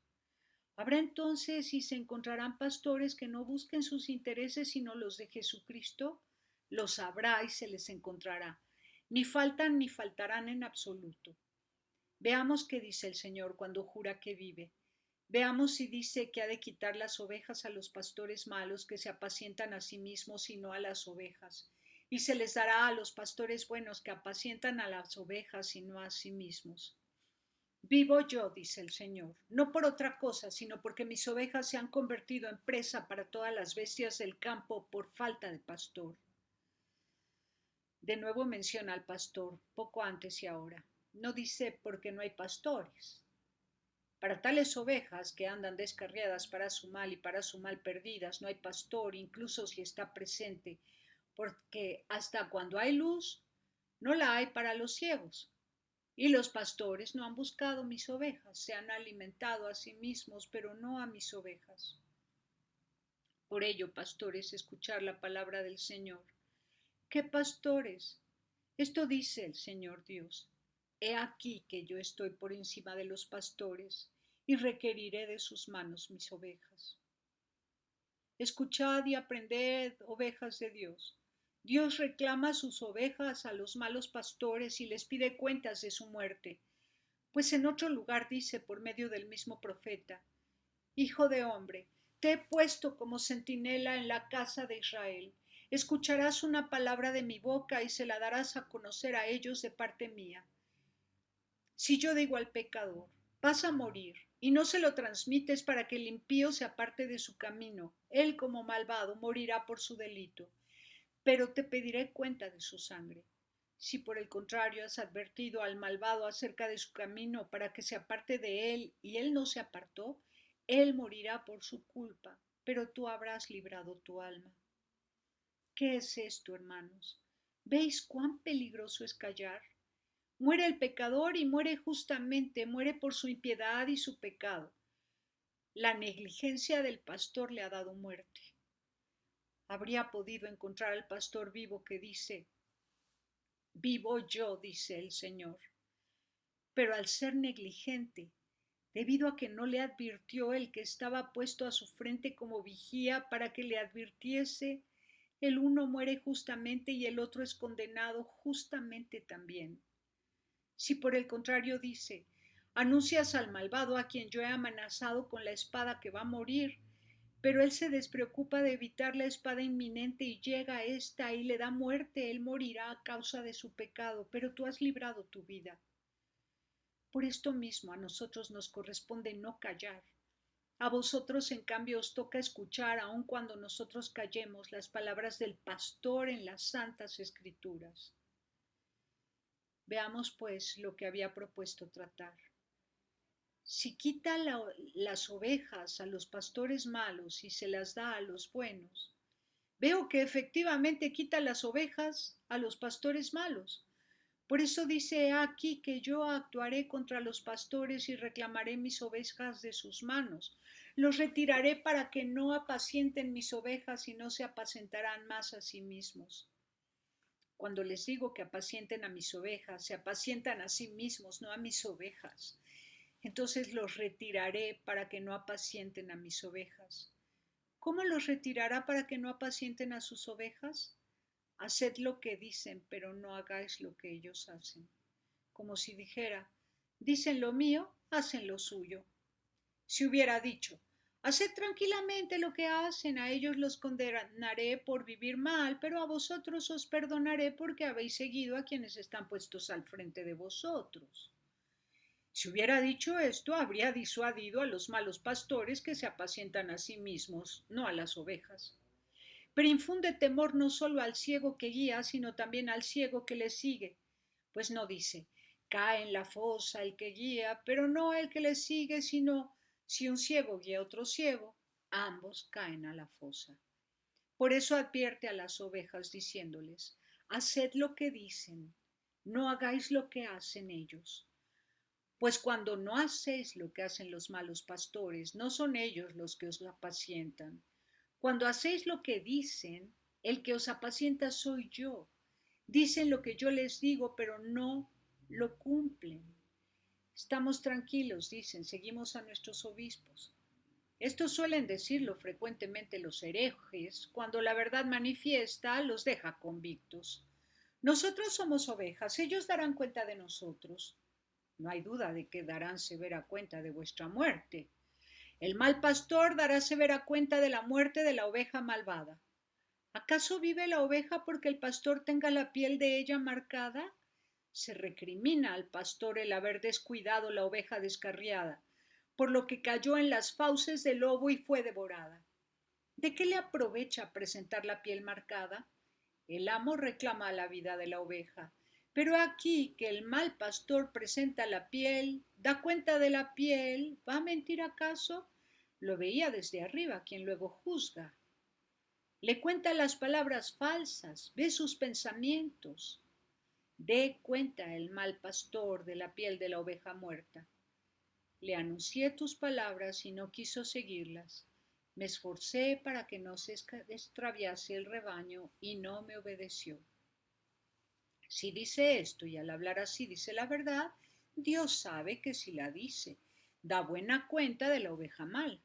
Habrá entonces y se encontrarán pastores que no busquen sus intereses sino los de Jesucristo. Los habrá y se les encontrará. Ni faltan ni faltarán en absoluto. Veamos qué dice el Señor cuando jura que vive. Veamos si dice que ha de quitar las ovejas a los pastores malos que se apacientan a sí mismos y no a las ovejas, y se les dará a los pastores buenos que apacientan a las ovejas y no a sí mismos. Vivo yo, dice el Señor, no por otra cosa, sino porque mis ovejas se han convertido en presa para todas las bestias del campo por falta de pastor. De nuevo menciona al pastor, poco antes y ahora. No dice porque no hay pastores. Para tales ovejas que andan descarriadas para su mal y para su mal perdidas, no hay pastor, incluso si está presente, porque hasta cuando hay luz, no la hay para los ciegos. Y los pastores no han buscado mis ovejas, se han alimentado a sí mismos, pero no a mis ovejas. Por ello, pastores, escuchar la palabra del Señor. ¿Qué pastores? Esto dice el Señor Dios. He aquí que yo estoy por encima de los pastores y requeriré de sus manos mis ovejas. Escuchad y aprended, ovejas de Dios. Dios reclama sus ovejas a los malos pastores y les pide cuentas de su muerte, pues en otro lugar dice por medio del mismo profeta, Hijo de hombre, te he puesto como centinela en la casa de Israel. Escucharás una palabra de mi boca y se la darás a conocer a ellos de parte mía. Si yo digo al pecador, vas a morir, y no se lo transmites para que el impío se aparte de su camino, él como malvado morirá por su delito, pero te pediré cuenta de su sangre. Si por el contrario has advertido al malvado acerca de su camino para que se aparte de él y él no se apartó, él morirá por su culpa, pero tú habrás librado tu alma. ¿Qué es esto, hermanos? ¿Veis cuán peligroso es callar? Muere el pecador y muere justamente, muere por su impiedad y su pecado. La negligencia del pastor le ha dado muerte. Habría podido encontrar al pastor vivo que dice, vivo yo, dice el Señor. Pero al ser negligente, debido a que no le advirtió el que estaba puesto a su frente como vigía para que le advirtiese, el uno muere justamente y el otro es condenado justamente también. Si por el contrario dice, anuncias al malvado a quien yo he amenazado con la espada que va a morir, pero él se despreocupa de evitar la espada inminente y llega a esta y le da muerte, él morirá a causa de su pecado, pero tú has librado tu vida. Por esto mismo a nosotros nos corresponde no callar. A vosotros, en cambio, os toca escuchar, aun cuando nosotros callemos, las palabras del pastor en las santas escrituras. Veamos, pues, lo que había propuesto tratar. Si quita las ovejas a los pastores malos y se las da a los buenos, veo que efectivamente quita las ovejas a los pastores malos. Por eso dice aquí que yo actuaré contra los pastores y reclamaré mis ovejas de sus manos. Los retiraré para que no apacienten mis ovejas y no se apacentarán más a sí mismos. Cuando les digo que apacienten a mis ovejas, se apacientan a sí mismos, no a mis ovejas. Entonces los retiraré para que no apacienten a mis ovejas. ¿Cómo los retirará para que no apacienten a sus ovejas? Haced lo que dicen, pero no hagáis lo que ellos hacen. Como si dijera, dicen lo mío, hacen lo suyo. Si hubiera dicho, haced tranquilamente lo que hacen, a ellos los condenaré por vivir mal, pero a vosotros os perdonaré porque habéis seguido a quienes están puestos al frente de vosotros. Si hubiera dicho esto, habría disuadido a los malos pastores que se apacientan a sí mismos, no a las ovejas. Pero infunde temor no solo al ciego que guía, sino también al ciego que le sigue, pues no dice, cae en la fosa el que guía, pero no el que le sigue, sino si un ciego guía a otro ciego, ambos caen a la fosa. Por eso advierte a las ovejas diciéndoles, haced lo que dicen, no hagáis lo que hacen ellos. Pues cuando no hacéis lo que hacen los malos pastores, no son ellos los que os apacientan. Cuando hacéis lo que dicen, el que os apacienta soy yo. Dicen lo que yo les digo, pero no lo cumplen. Estamos tranquilos, dicen, seguimos a nuestros obispos. Esto suelen decirlo frecuentemente los herejes, cuando la verdad manifiesta los deja convictos. Nosotros somos ovejas, ellos darán cuenta de nosotros. No hay duda de que darán severa cuenta de vuestra muerte. El mal pastor dará severa cuenta de la muerte de la oveja malvada. ¿Acaso vive la oveja porque el pastor tenga la piel de ella marcada? Se recrimina al pastor el haber descuidado la oveja descarriada, por lo que cayó en las fauces del lobo y fue devorada. ¿De qué le aprovecha presentar la piel marcada? El amo reclama la vida de la oveja, pero aquí que el mal pastor presenta la piel, da cuenta de la piel, ¿va a mentir acaso? Lo veía desde arriba, quien luego juzga. Le cuenta las palabras falsas, ve sus pensamientos. Dé cuenta el mal pastor de la piel de la oveja muerta. Le anuncié tus palabras y no quiso seguirlas. Me esforcé para que no se extraviase el rebaño y no me obedeció. Si dice esto y al hablar así dice la verdad, Dios sabe que si la dice, da buena cuenta de la oveja mal.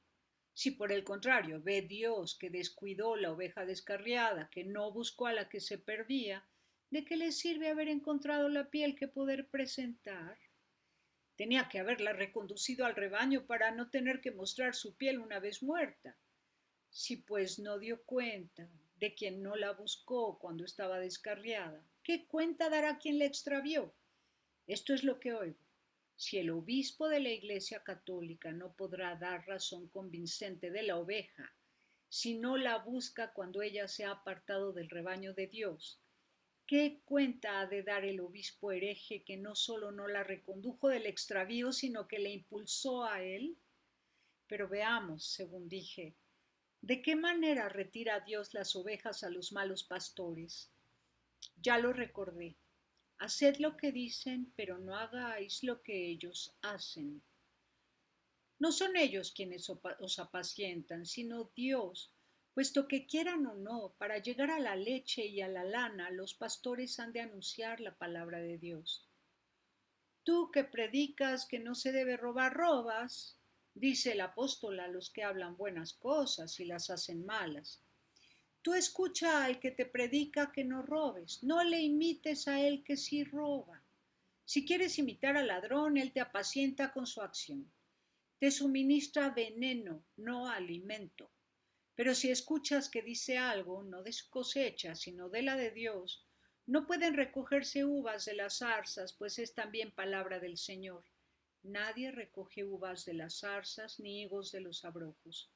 Si por el contrario ve Dios que descuidó la oveja descarriada, que no buscó a la que se perdía, ¿de qué le sirve haber encontrado la piel que poder presentar? Tenía que haberla reconducido al rebaño para no tener que mostrar su piel una vez muerta. Si pues no dio cuenta de quien no la buscó cuando estaba descarriada, ¿qué cuenta dará quien la extravió? Esto es lo que oigo. Si el obispo de la Iglesia Católica no podrá dar razón convincente de la oveja, si no la busca cuando ella se ha apartado del rebaño de Dios, ¿qué cuenta ha de dar el obispo hereje que no solo no la recondujo del extravío, sino que le impulsó a él? Pero veamos, según dije, ¿de qué manera retira Dios las ovejas a los malos pastores? Ya lo recordé. Haced lo que dicen, pero no hagáis lo que ellos hacen. No son ellos quienes os apacientan, sino Dios, puesto que quieran o no, para llegar a la leche y a la lana, los pastores han de anunciar la palabra de Dios. Tú que predicas que no se debe robar, robas, dice el apóstol a los que hablan buenas cosas y las hacen malas. Tú escucha al que te predica que no robes, no le imites a él que sí roba. Si quieres imitar al ladrón, él te apacienta con su acción. Te suministra veneno, no alimento. Pero si escuchas que dice algo, no de su cosecha, sino de la de Dios, no pueden recogerse uvas de las zarzas, pues es también palabra del Señor. Nadie recoge uvas de las zarzas ni higos de los abrojos.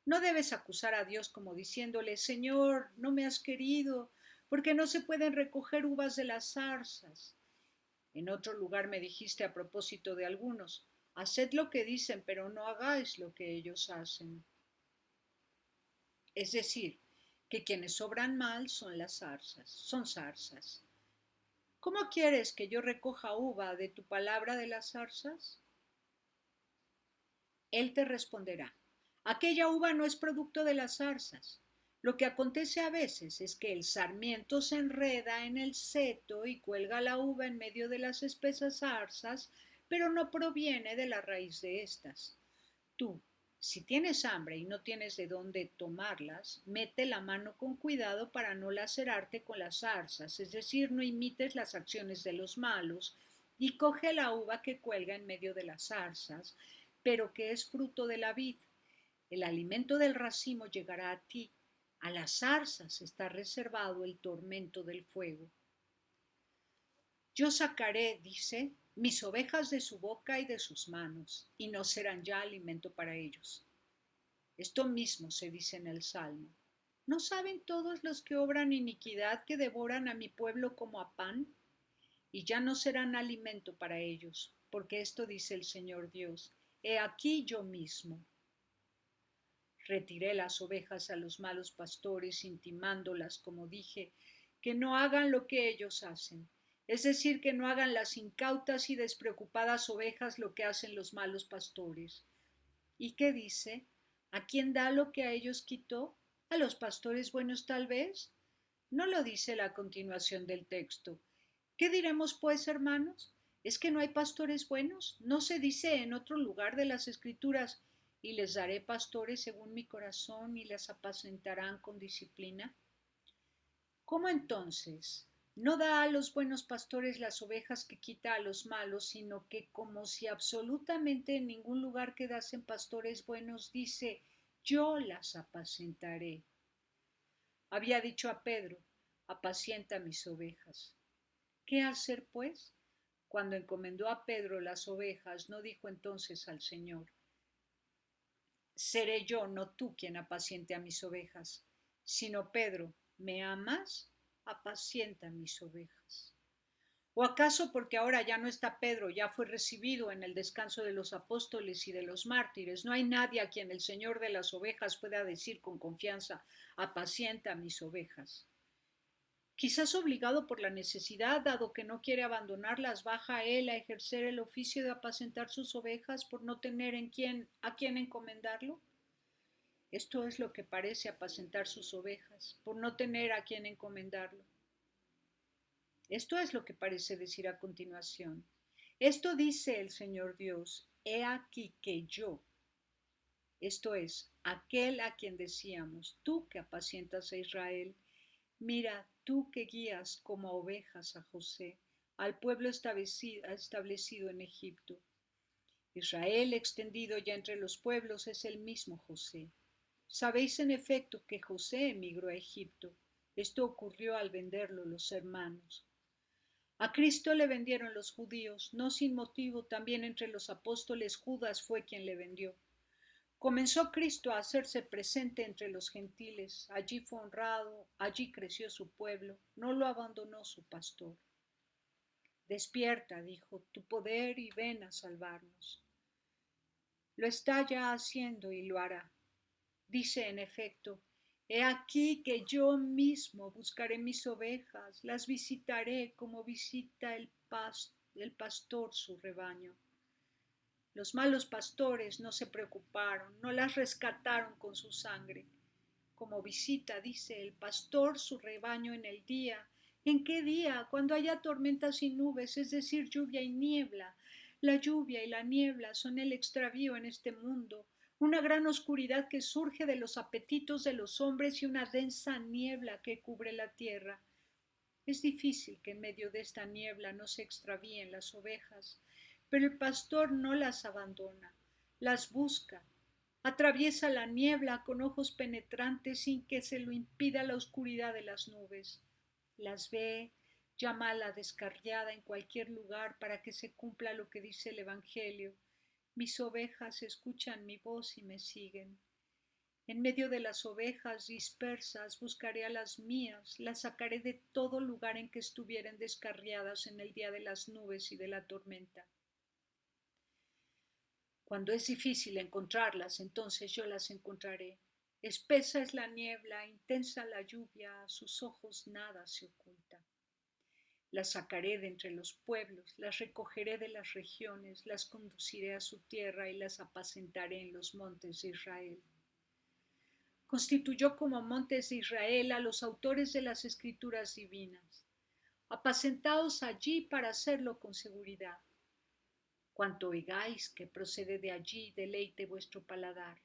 No debes acusar a Dios como diciéndole, Señor, no me has querido, porque no se pueden recoger uvas de las zarzas. En otro lugar me dijiste a propósito de algunos, haced lo que dicen, pero no hagáis lo que ellos hacen. Es decir, que quienes obran mal son las zarzas, son zarzas. ¿Cómo quieres que yo recoja uva de tu palabra de las zarzas? Él te responderá, Aquella uva no es producto de las zarzas. Lo que acontece a veces es que el sarmiento se enreda en el seto y cuelga la uva en medio de las espesas zarzas, pero no proviene de la raíz de estas. Tú, si tienes hambre y no tienes de dónde tomarlas, mete la mano con cuidado para no lacerarte con las zarzas, es decir, no imites las acciones de los malos, y coge la uva que cuelga en medio de las zarzas, pero que es fruto de la vid. El alimento del racimo llegará a ti. A las zarzas está reservado el tormento del fuego. Yo sacaré, dice, mis ovejas de su boca y de sus manos, y no serán ya alimento para ellos. Esto mismo se dice en el Salmo. ¿No saben todos los que obran iniquidad que devoran a mi pueblo como a pan? Y ya no serán alimento para ellos, porque esto dice el Señor Dios. He aquí yo mismo. Retiré las ovejas a los malos pastores, intimándolas, como dije, que no hagan lo que ellos hacen, es decir, que no hagan las incautas y despreocupadas ovejas lo que hacen los malos pastores. ¿Y qué dice? ¿A quién da lo que a ellos quitó? ¿A los pastores buenos tal vez? No lo dice la continuación del texto. ¿Qué diremos pues, hermanos? ¿Es que no hay pastores buenos? ¿No se dice en otro lugar de las Escrituras, y les daré pastores según mi corazón y les apacentarán con disciplina? ¿Cómo entonces no da a los buenos pastores las ovejas que quita a los malos, sino que como si absolutamente en ningún lugar quedasen pastores buenos, dice, yo las apacentaré? Había dicho a Pedro, apacienta mis ovejas. ¿Qué hacer, pues? Cuando encomendó a Pedro las ovejas, no dijo entonces al Señor, seré yo, no tú, quien apaciente a mis ovejas, sino Pedro, ¿me amas? Apacienta mis ovejas. ¿O acaso porque ahora ya no está Pedro, ya fue recibido en el descanso de los apóstoles y de los mártires? No hay nadie a quien el Señor de las ovejas pueda decir con confianza, apacienta mis ovejas. Quizás obligado por la necesidad, dado que no quiere abandonarlas, baja él a ejercer el oficio de apacentar sus ovejas por no tener a quién encomendarlo. Esto es lo que parece apacentar sus ovejas, por no tener a quién encomendarlo. Esto es lo que parece decir a continuación. Esto dice el Señor Dios, he aquí que yo, esto es, aquel a quien decíamos, tú que apacientas a Israel, mira, tú que guías como ovejas a José, al pueblo establecido en Egipto. Israel, extendido ya entre los pueblos, es el mismo José. Sabéis en efecto que José emigró a Egipto. Esto ocurrió al venderlo los hermanos. A Cristo le vendieron los judíos, no sin motivo, también entre los apóstoles Judas fue quien le vendió. Comenzó Cristo a hacerse presente entre los gentiles, allí fue honrado, allí creció su pueblo, no lo abandonó su pastor. Despierta, dijo, tu poder y ven a salvarnos. Lo está ya haciendo y lo hará. Dice en efecto, he aquí que yo mismo buscaré mis ovejas, las visitaré como visita el pastor su rebaño. Los malos pastores no se preocuparon, no las rescataron con su sangre. Como visita, dice el pastor, su rebaño en el día. ¿En qué día? Cuando haya tormentas y nubes, es decir, lluvia y niebla. La lluvia y la niebla son el extravío en este mundo, una gran oscuridad que surge de los apetitos de los hombres y una densa niebla que cubre la tierra. Es difícil que en medio de esta niebla no se extravíen las ovejas, pero el pastor no las abandona, las busca, atraviesa la niebla con ojos penetrantes sin que se lo impida la oscuridad de las nubes. Las ve, llama a la descarriada en cualquier lugar para que se cumpla lo que dice el Evangelio. Mis ovejas escuchan mi voz y me siguen. En medio de las ovejas dispersas buscaré a las mías, las sacaré de todo lugar en que estuvieren descarriadas en el día de las nubes y de la tormenta. Cuando es difícil encontrarlas, entonces yo las encontraré. Espesa es la niebla, intensa la lluvia, a sus ojos nada se oculta. Las sacaré de entre los pueblos, las recogeré de las regiones, las conduciré a su tierra y las apacentaré en los montes de Israel. constituyó como montes de Israel a los autores de las escrituras divinas. Apacentaos allí para hacerlo con seguridad. Cuanto oigáis que procede de allí, deleite vuestro paladar.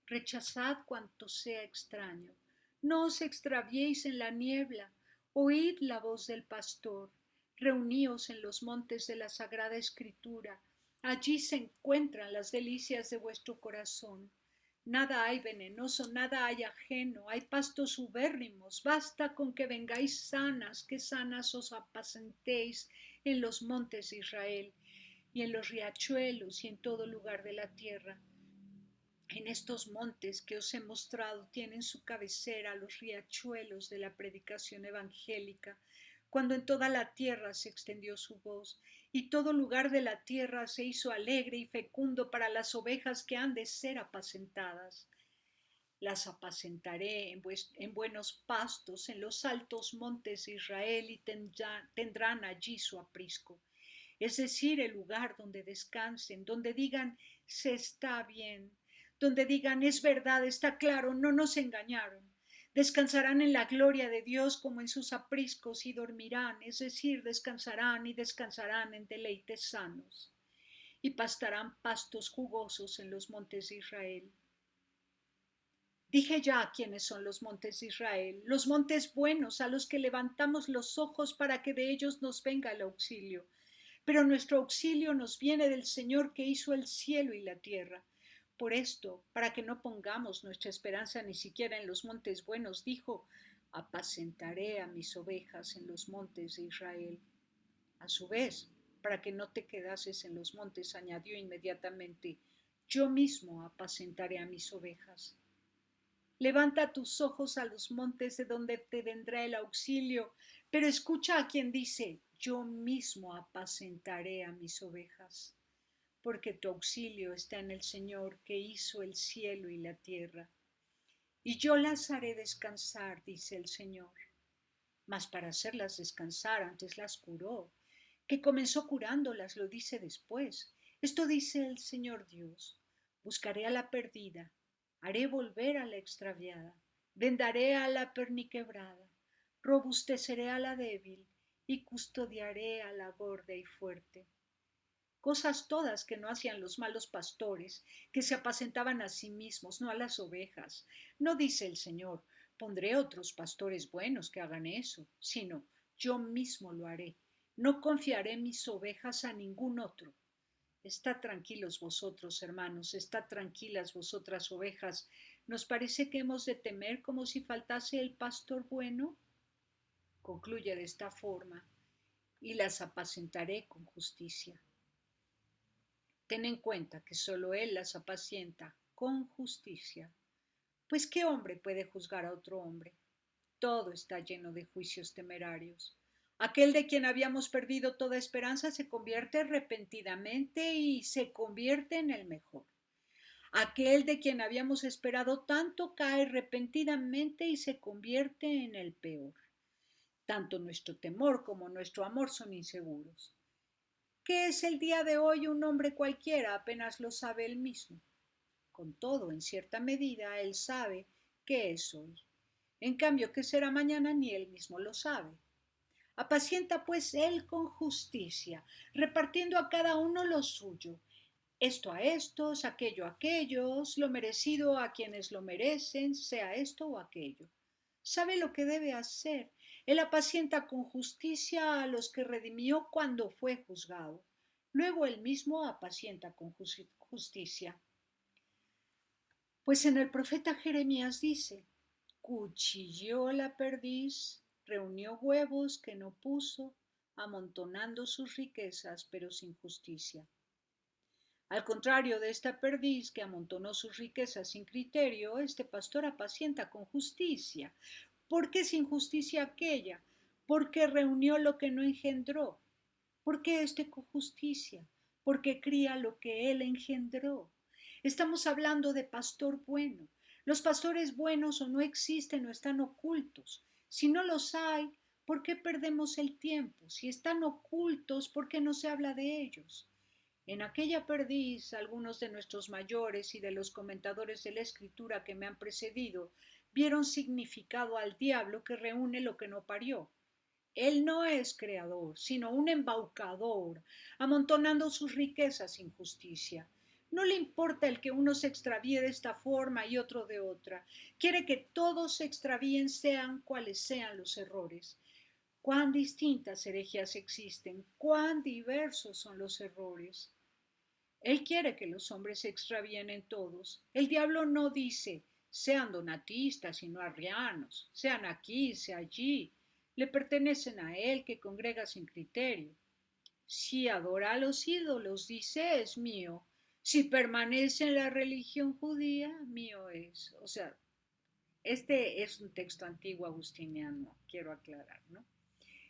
Rechazad cuanto sea extraño. No os extraviéis en la niebla. Oíd la voz del pastor. Reuníos en los montes de la Sagrada Escritura. Allí se encuentran las delicias de vuestro corazón. Nada hay venenoso, nada hay ajeno, hay pastos ubérrimos. Basta con que vengáis sanas, que sanas os apacentéis en los montes de Israel y en los riachuelos y en todo lugar de la tierra. En estos montes que os he mostrado tienen su cabecera los riachuelos de la predicación evangélica, cuando en toda la tierra se extendió su voz, y todo lugar de la tierra se hizo alegre y fecundo para las ovejas que han de ser apacentadas. Las apacentaré en buenos pastos, en los altos montes de Israel, y tendrán allí su aprisco, es decir, el lugar donde descansen, donde digan, se está bien, donde digan, es verdad, está claro, no nos engañaron. Descansarán en la gloria de Dios como en sus apriscos y dormirán, es decir, descansarán y descansarán en deleites sanos. Y pastarán pastos jugosos en los montes de Israel. Dije ya quiénes son los montes de Israel, los montes buenos a los que levantamos los ojos para que de ellos nos venga el auxilio. Pero nuestro auxilio nos viene del Señor que hizo el cielo y la tierra. Por esto, para que no pongamos nuestra esperanza ni siquiera en los montes buenos, dijo, apacentaré a mis ovejas en los montes de Israel. A su vez, para que no te quedases en los montes, añadió inmediatamente, yo mismo apacentaré a mis ovejas. Levanta tus ojos a los montes de donde te vendrá el auxilio, pero escucha a quien dice, yo mismo apacentaré a mis ovejas, porque tu auxilio está en el Señor que hizo el cielo y la tierra. Y yo las haré descansar, dice el Señor. Mas para hacerlas descansar antes las curó, que comenzó curándolas, lo dice después. Esto dice el Señor Dios, buscaré a la perdida, haré volver a la extraviada, vendaré a la perniquebrada, robusteceré a la débil y custodiaré a la gorda y fuerte. Cosas todas que no hacían los malos pastores, que se apacentaban a sí mismos, no a las ovejas. No dice el Señor, pondré otros pastores buenos que hagan eso, sino yo mismo lo haré. No confiaré mis ovejas a ningún otro. Estad tranquilos vosotros, hermanos, estad tranquilas vosotras ovejas. ¿Nos parece que hemos de temer como si faltase el pastor bueno? Concluye de esta forma, y las apacentaré con justicia. Ten en cuenta que solo Él las apacienta con justicia. Pues ¿qué hombre puede juzgar a otro hombre? Todo está lleno de juicios temerarios. Aquel de quien habíamos perdido toda esperanza se convierte repentinamente y se convierte en el mejor. Aquel de quien habíamos esperado tanto cae repentinamente y se convierte en el peor. Tanto nuestro temor como nuestro amor son inseguros. ¿Qué es el día de hoy un hombre cualquiera? Apenas lo sabe él mismo. Con todo, en cierta medida, él sabe qué es hoy. En cambio, qué será mañana ni él mismo lo sabe. Apacienta pues él con justicia, repartiendo a cada uno lo suyo, esto a estos, aquello a aquellos, lo merecido a quienes lo merecen, sea esto o aquello. Sabe lo que debe hacer. Él apacienta con justicia a los que redimió cuando fue juzgado. Luego él mismo apacienta con justicia. Pues en el profeta Jeremías dice, cuchilló la perdiz, reunió huevos que no puso, amontonando sus riquezas, pero sin justicia. Al contrario de esta perdiz que amontonó sus riquezas sin criterio, este pastor apacienta con justicia. ¿Por qué sin justicia aquella? Porque reunió lo que no engendró. ¿Por qué este con justicia? Porque cría lo que él engendró. Estamos hablando de pastor bueno. Los pastores buenos o no existen o están ocultos. Si no los hay, ¿por qué perdemos el tiempo? Si están ocultos, ¿por qué no se habla de ellos? En aquella perdiz, algunos de nuestros mayores y de los comentadores de la escritura que me han precedido vieron significado al diablo que reúne lo que no parió. Él no es creador, sino un embaucador, amontonando sus riquezas sin justicia. No le importa el que uno se extravíe de esta forma y otro de otra. Quiere que todos se extravíen sean cuales sean los errores. Cuán distintas herejías existen, cuán diversos son los errores. Él quiere que los hombres se extravíen en todos. El diablo no dice, sean donatistas y no arrianos, sean aquí, sea allí. Le pertenecen a él que congrega sin criterio. Si adora a los ídolos, dice, es mío. Si permanece en la religión judía, mío es. O sea, este es un texto antiguo agustiniano, quiero aclarar, ¿no?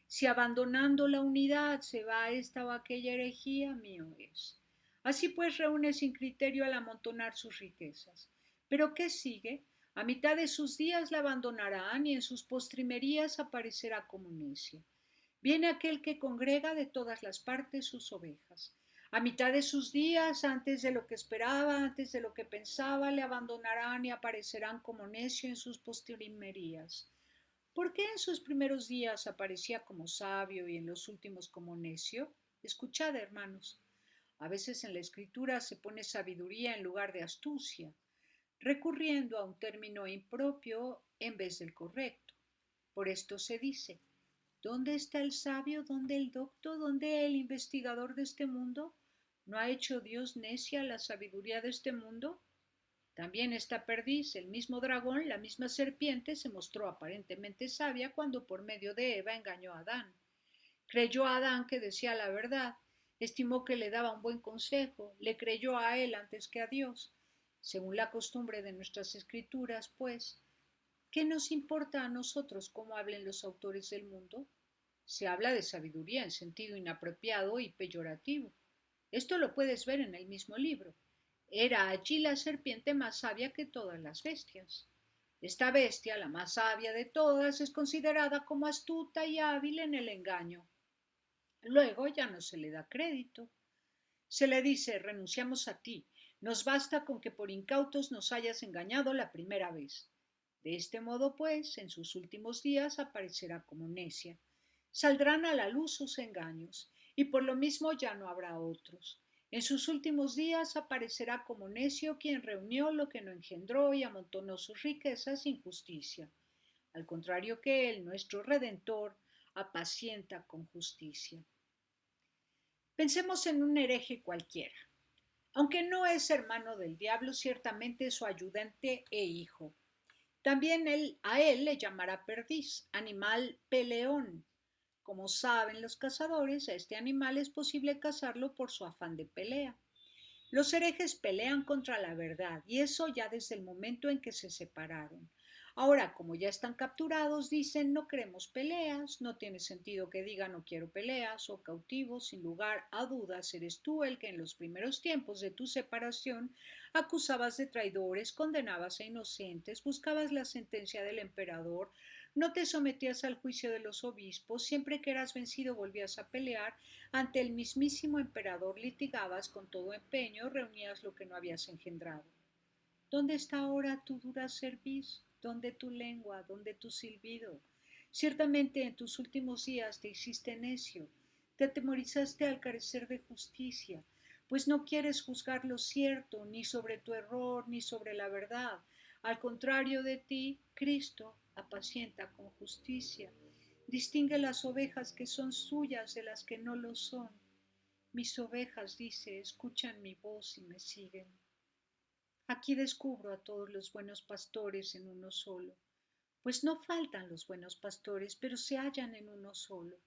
Si abandonando la unidad se va a esta o aquella herejía, mío es. Así pues reúne sin criterio al amontonar sus riquezas. ¿Pero qué sigue? A mitad de sus días la abandonarán y en sus postrimerías aparecerá como necia. Viene aquel que congrega de todas las partes sus ovejas. A mitad de sus días, antes de lo que esperaba, antes de lo que pensaba, le abandonarán y aparecerán como necio en sus postrimerías. ¿Por qué en sus primeros días aparecía como sabio y en los últimos como necio? Escuchad, hermanos. A veces en la escritura se pone sabiduría en lugar de astucia, recurriendo a un término impropio en vez del correcto. Por esto se dice, ¿dónde está el sabio? ¿Dónde el docto? ¿Dónde el investigador de este mundo? ¿No ha hecho Dios necia la sabiduría de este mundo? También esta perdiz, el mismo dragón, la misma serpiente, se mostró aparentemente sabia cuando por medio de Eva engañó a Adán. Creyó a Adán que decía la verdad, estimó que le daba un buen consejo, le creyó a él antes que a Dios. Según la costumbre de nuestras escrituras, pues, ¿qué nos importa a nosotros cómo hablen los autores del mundo? Se habla de sabiduría en sentido inapropiado y peyorativo. Esto lo puedes ver en el mismo libro. Era allí la serpiente más sabia que todas las bestias. Esta bestia, la más sabia de todas, es considerada como astuta y hábil en el engaño. Luego ya no se le da crédito. Se le dice, renunciamos a ti, nos basta con que por incautos nos hayas engañado la primera vez. De este modo, pues, en sus últimos días aparecerá como necia. Saldrán a la luz sus engaños, y por lo mismo ya no habrá otros. En sus últimos días aparecerá como necio quien reunió lo que no engendró y amontonó sus riquezas sin justicia. Al contrario que él, nuestro Redentor, apacienta con justicia. Pensemos en un hereje cualquiera. Aunque no es hermano del diablo, ciertamente es su ayudante e hijo. También a él le llamará perdiz, animal peleón. Como saben los cazadores, a este animal es posible cazarlo por su afán de pelea. Los herejes pelean contra la verdad, y eso ya desde el momento en que se separaron. Ahora, como ya están capturados, dicen no queremos peleas, no tiene sentido que digan no quiero peleas o cautivos, sin lugar a dudas eres tú el que en los primeros tiempos de tu separación acusabas de traidores, condenabas a inocentes, buscabas la sentencia del emperador, no te sometías al juicio de los obispos, siempre que eras vencido volvías a pelear, ante el mismísimo emperador litigabas con todo empeño, reunías lo que no habías engendrado. ¿Dónde está ahora tu dura cerviz? ¿Dónde tu lengua? ¿Dónde tu silbido? Ciertamente en tus últimos días te hiciste necio, te atemorizaste al carecer de justicia, pues no quieres juzgar lo cierto, ni sobre tu error, ni sobre la verdad. Al contrario de ti, Cristo apacienta con justicia. Distingue las ovejas que son suyas de las que no lo son. Mis ovejas, dice, escuchan mi voz y me siguen. Aquí descubro a todos los buenos pastores en uno solo, pues no faltan los buenos pastores, pero se hallan en uno solo.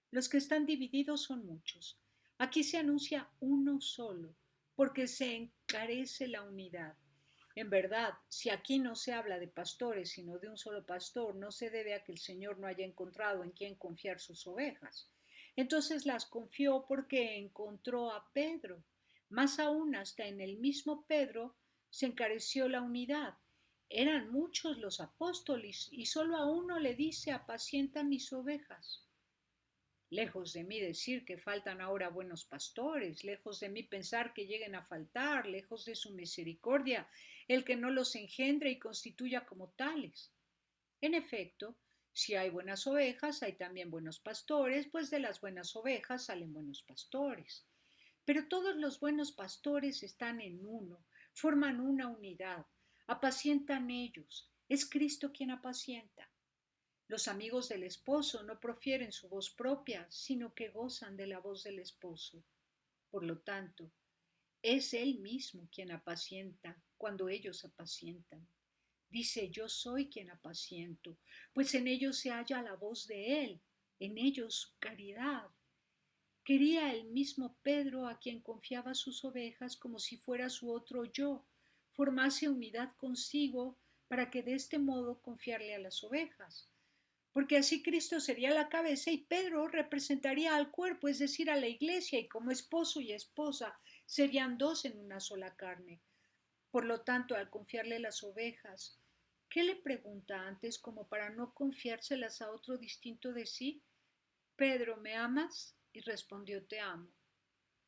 Los que están divididos son muchos. Aquí se anuncia uno solo, porque se encarece la unidad. En verdad, si aquí no se habla de pastores, sino de un solo pastor, no se debe a que el Señor no haya encontrado en quien confiar sus ovejas. Entonces las confió porque encontró a Pedro. Más aún, hasta en el mismo Pedro se encareció la unidad. Eran muchos los apóstoles y solo a uno le dice apacienta mis ovejas. Lejos de mí decir que faltan ahora buenos pastores, lejos de mí pensar que lleguen a faltar, lejos de su misericordia, el que no los engendre y constituya como tales. En efecto, si hay buenas ovejas, hay también buenos pastores, pues de las buenas ovejas salen buenos pastores. Pero todos los buenos pastores están en uno, forman una unidad, apacientan ellos. Es Cristo quien apacienta. Los amigos del esposo no profieren su voz propia, sino que gozan de la voz del esposo. Por lo tanto, es Él mismo quien apacienta cuando ellos apacientan. Dice, yo soy quien apaciento, pues en ellos se halla la voz de Él, en ellos su caridad. Quería el mismo Pedro a quien confiaba sus ovejas como si fuera su otro yo, formase unidad consigo para que de este modo confiarle a las ovejas. Porque así Cristo sería la cabeza y Pedro representaría al cuerpo, es decir, a la iglesia, y como esposo y esposa serían dos en una sola carne. Por lo tanto, al confiarle las ovejas, ¿qué le pregunta antes como para no confiárselas a otro distinto de sí? Pedro, ¿me amas? Y respondió, te amo.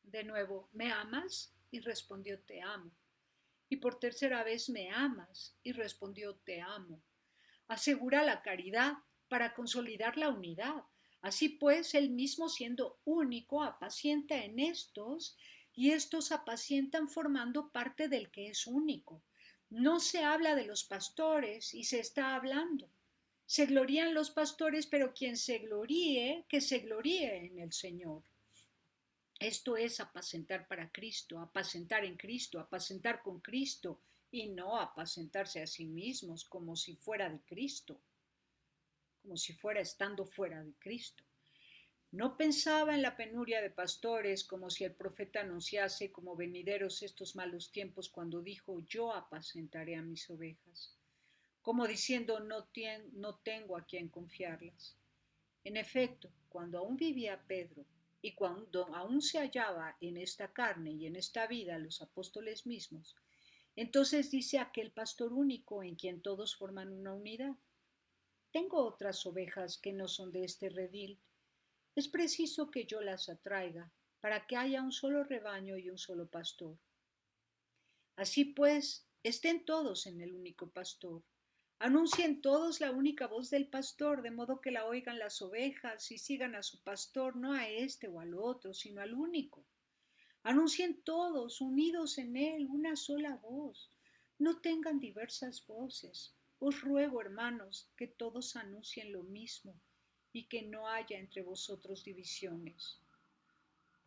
De nuevo, ¿me amas? Y respondió, te amo. Y por tercera vez, ¿me amas? Y respondió, te amo. Asegura la caridad para consolidar la unidad. Así pues, él mismo siendo único, apacienta en estos y estos apacientan formando parte del que es único. No se habla de los pastores y se está hablando. Se glorían los pastores, pero quien se gloríe, que se gloríe en el Señor. Esto es apacentar para Cristo, apacentar en Cristo, apacentar con Cristo y no apacentarse a sí mismos como si fuera de Cristo, como si fuera estando fuera de Cristo. No pensaba en la penuria de pastores como si el profeta anunciase como venideros estos malos tiempos cuando dijo yo apacentaré a mis ovejas, como diciendo no tengo a quien confiarlas. En efecto, cuando aún vivía Pedro y cuando aún se hallaba en esta carne y en esta vida los apóstoles mismos, entonces dice aquel pastor único en quien todos forman una unidad. Tengo otras ovejas que no son de este redil. Es preciso que yo las atraiga para que haya un solo rebaño y un solo pastor. Así pues, estén todos en el único pastor. Anuncien todos la única voz del pastor, de modo que la oigan las ovejas y sigan a su pastor, no a este o al otro, sino al único. Anuncien todos, unidos en él, una sola voz. No tengan diversas voces. Os ruego, hermanos, que todos anuncien lo mismo y que no haya entre vosotros divisiones.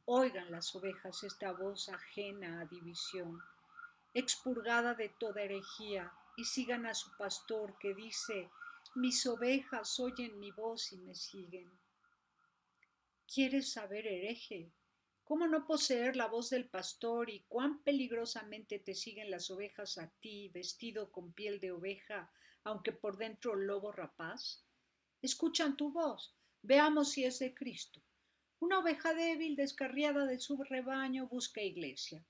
Oigan las ovejas esta voz ajena a división, expurgada de toda herejía, y sigan a su pastor que dice, mis ovejas oyen mi voz y me siguen. ¿Quieres saber, hereje? ¿Cómo no poseer la voz del pastor y cuán peligrosamente te siguen las ovejas a ti, vestido con piel de oveja, aunque por dentro lobo rapaz? Escuchan tu voz, veamos si es de Cristo. Una oveja débil, descarriada de su rebaño, busca iglesia.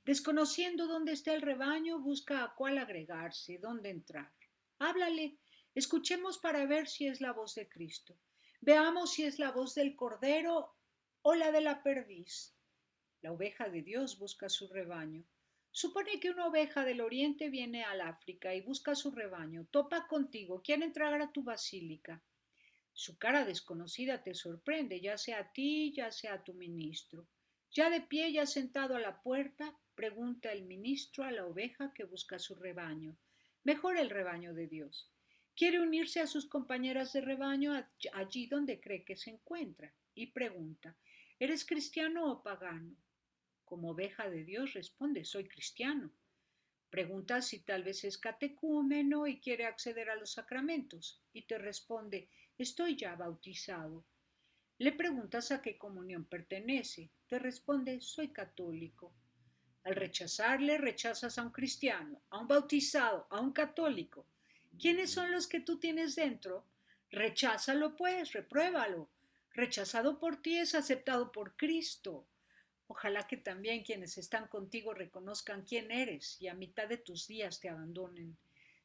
Desconociendo dónde está el rebaño, busca a cuál agregarse, dónde entrar. Háblale, escuchemos para ver si es la voz de Cristo. Veamos si es la voz del cordero o la de la perdiz. La oveja de Dios busca su rebaño. Supone que una oveja del oriente viene al África y busca su rebaño. Topa contigo, quiere entrar a tu basílica. Su cara desconocida te sorprende, ya sea a ti, ya sea a tu ministro. Ya de pie, ya sentado a la puerta, pregunta el ministro a la oveja que busca su rebaño. Mejor el rebaño de Dios. Quiere unirse a sus compañeras de rebaño allí donde cree que se encuentra y pregunta, ¿eres cristiano o pagano? Como oveja de Dios responde, soy cristiano. Pregunta si tal vez es catecúmeno y quiere acceder a los sacramentos y te responde, estoy ya bautizado. Le preguntas a qué comunión pertenece, te responde, soy católico. Al rechazarle, rechazas a un cristiano, a un bautizado, a un católico. ¿Quiénes son los que tú tienes dentro? Recházalo pues, repruébalo. Rechazado por ti es aceptado por Cristo. Ojalá que también quienes están contigo reconozcan quién eres y a mitad de tus días te abandonen.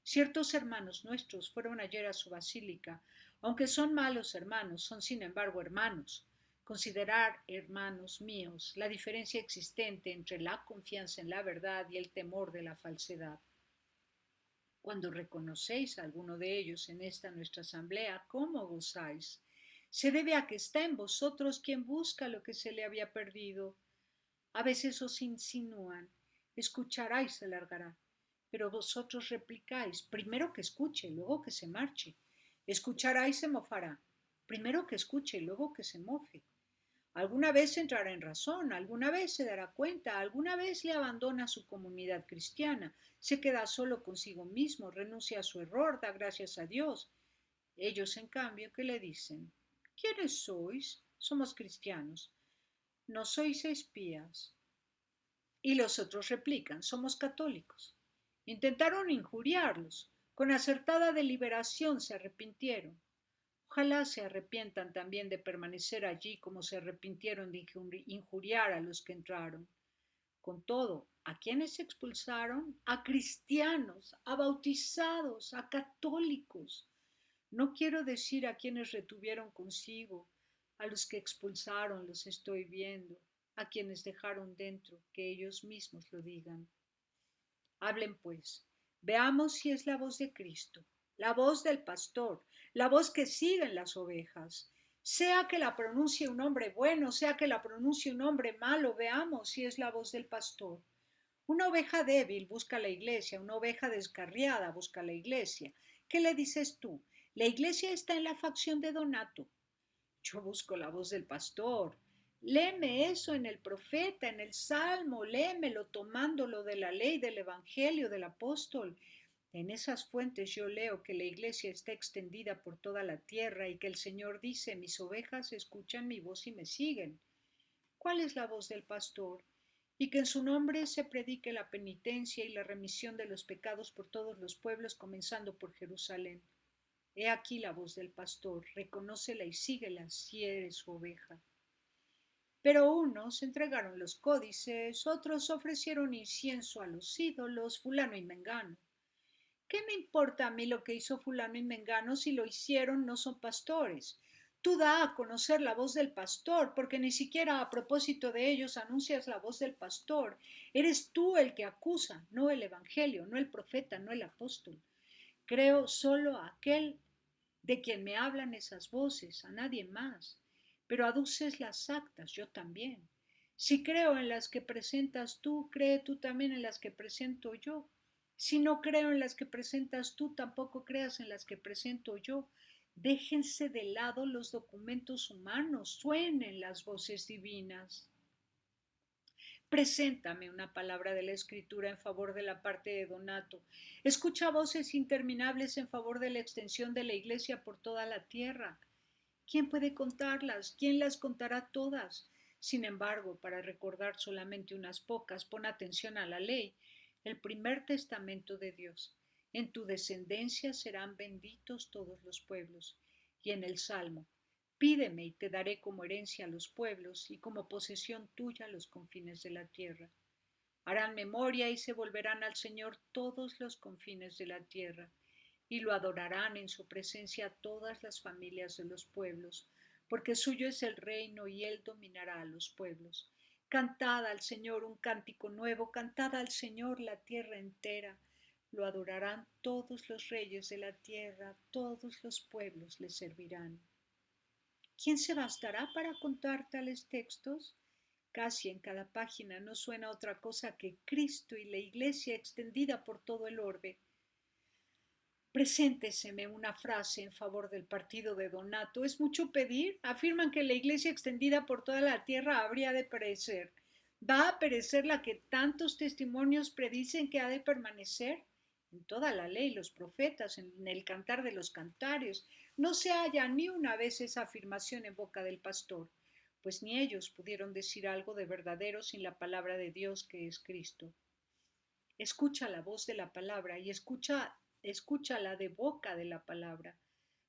Ciertos hermanos nuestros fueron ayer a su basílica. Aunque son malos hermanos, son sin embargo hermanos. Considerar, hermanos míos, la diferencia existente entre la confianza en la verdad y el temor de la falsedad. Cuando reconocéis a alguno de ellos en esta nuestra asamblea, ¿cómo gozáis? Se debe a que está en vosotros quien busca lo que se le había perdido. A veces os insinúan, escuchará y se largará. Pero vosotros replicáis, primero que escuche, luego que se marche. Escuchará y se mofará. Primero que escuche, luego que se mofe. Alguna vez entrará en razón, alguna vez se dará cuenta, alguna vez le abandona su comunidad cristiana, se queda solo consigo mismo, renuncia a su error, da gracias a Dios. Ellos, en cambio, ¿qué le dicen? ¿Quiénes sois? Somos cristianos. No sois espías. Y los otros replican, somos católicos. Intentaron injuriarlos. Con acertada deliberación se arrepintieron. Ojalá se arrepientan también de permanecer allí como se arrepintieron de injuriar a los que entraron. Con todo, ¿a quiénes expulsaron? A cristianos, a bautizados, a católicos. No quiero decir a quienes retuvieron consigo, a los que expulsaron los estoy viendo, a quienes dejaron dentro, que ellos mismos lo digan. Hablen pues, veamos si es la voz de Cristo, la voz del pastor, la voz que siguen las ovejas. Sea que la pronuncie un hombre bueno, sea que la pronuncie un hombre malo, veamos si es la voz del pastor. Una oveja débil busca la iglesia, una oveja descarriada busca la iglesia. ¿Qué le dices tú? La iglesia está en la facción de Donato. Yo busco la voz del pastor. Léeme eso en el profeta, en el salmo, léemelo tomándolo de la ley, del evangelio, del apóstol. En esas fuentes yo leo que la iglesia está extendida por toda la tierra y que el Señor dice, mis ovejas escuchan mi voz y me siguen. ¿Cuál es la voz del pastor? Y que en su nombre se predique la penitencia y la remisión de los pecados por todos los pueblos, comenzando por Jerusalén. He aquí la voz del pastor, reconócela y síguela si eres su oveja. Pero unos entregaron los códices, otros ofrecieron incienso a los ídolos, fulano y mengano. ¿Qué me importa a mí lo que hizo fulano y mengano si lo hicieron no son pastores? Tú da a conocer la voz del pastor, porque ni siquiera a propósito de ellos anuncias la voz del pastor. Eres tú el que acusa, no el evangelio, no el profeta, no el apóstol. Creo solo a aquel de quien me hablan esas voces, a nadie más. Pero aduces las actas, yo también. Si creo en las que presentas tú, cree tú también en las que presento yo. Si no creo en las que presentas tú, tampoco creas en las que presento yo. Déjense de lado los documentos humanos, suenen las voces divinas. Preséntame una palabra de la Escritura en favor de la parte de Donato. Escucha voces interminables en favor de la extensión de la Iglesia por toda la tierra. ¿Quién puede contarlas? ¿Quién las contará todas? Sin embargo, para recordar solamente unas pocas, pon atención a la ley, el primer testamento de Dios. En tu descendencia serán benditos todos los pueblos. Y en el Salmo, pídeme y te daré como herencia a los pueblos y como posesión tuya los confines de la tierra. Harán memoria y se volverán al Señor todos los confines de la tierra, y lo adorarán en su presencia todas las familias de los pueblos, porque suyo es el reino y él dominará a los pueblos. Cantad al Señor un cántico nuevo, cantad al Señor la tierra entera. Lo adorarán todos los reyes de la tierra, todos los pueblos le servirán. ¿Quién se bastará para contar tales textos? Casi en cada página no suena otra cosa que Cristo y la Iglesia extendida por todo el orbe. Presénteseme una frase en favor del partido de Donato. ¿Es mucho pedir? Afirman que la Iglesia extendida por toda la tierra habría de perecer. ¿Va a perecer la que tantos testimonios predicen que ha de permanecer? En toda la ley, los profetas, en el cantar de los cantares, no se halla ni una vez esa afirmación en boca del pastor, pues ni ellos pudieron decir algo de verdadero sin la palabra de Dios que es Cristo. Escucha la voz de la palabra y escúchala de boca de la palabra.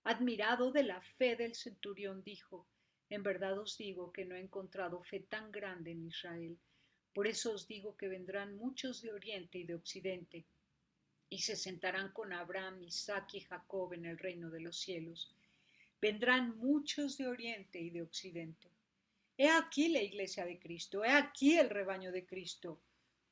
Admirado de la fe del centurión, dijo, en verdad os digo que no he encontrado fe tan grande en Israel. Por eso os digo que vendrán muchos de oriente y de occidente, y se sentarán con Abraham, Isaac y Jacob en el reino de los cielos. Vendrán muchos de oriente y de occidente. He aquí la iglesia de Cristo, he aquí el rebaño de Cristo.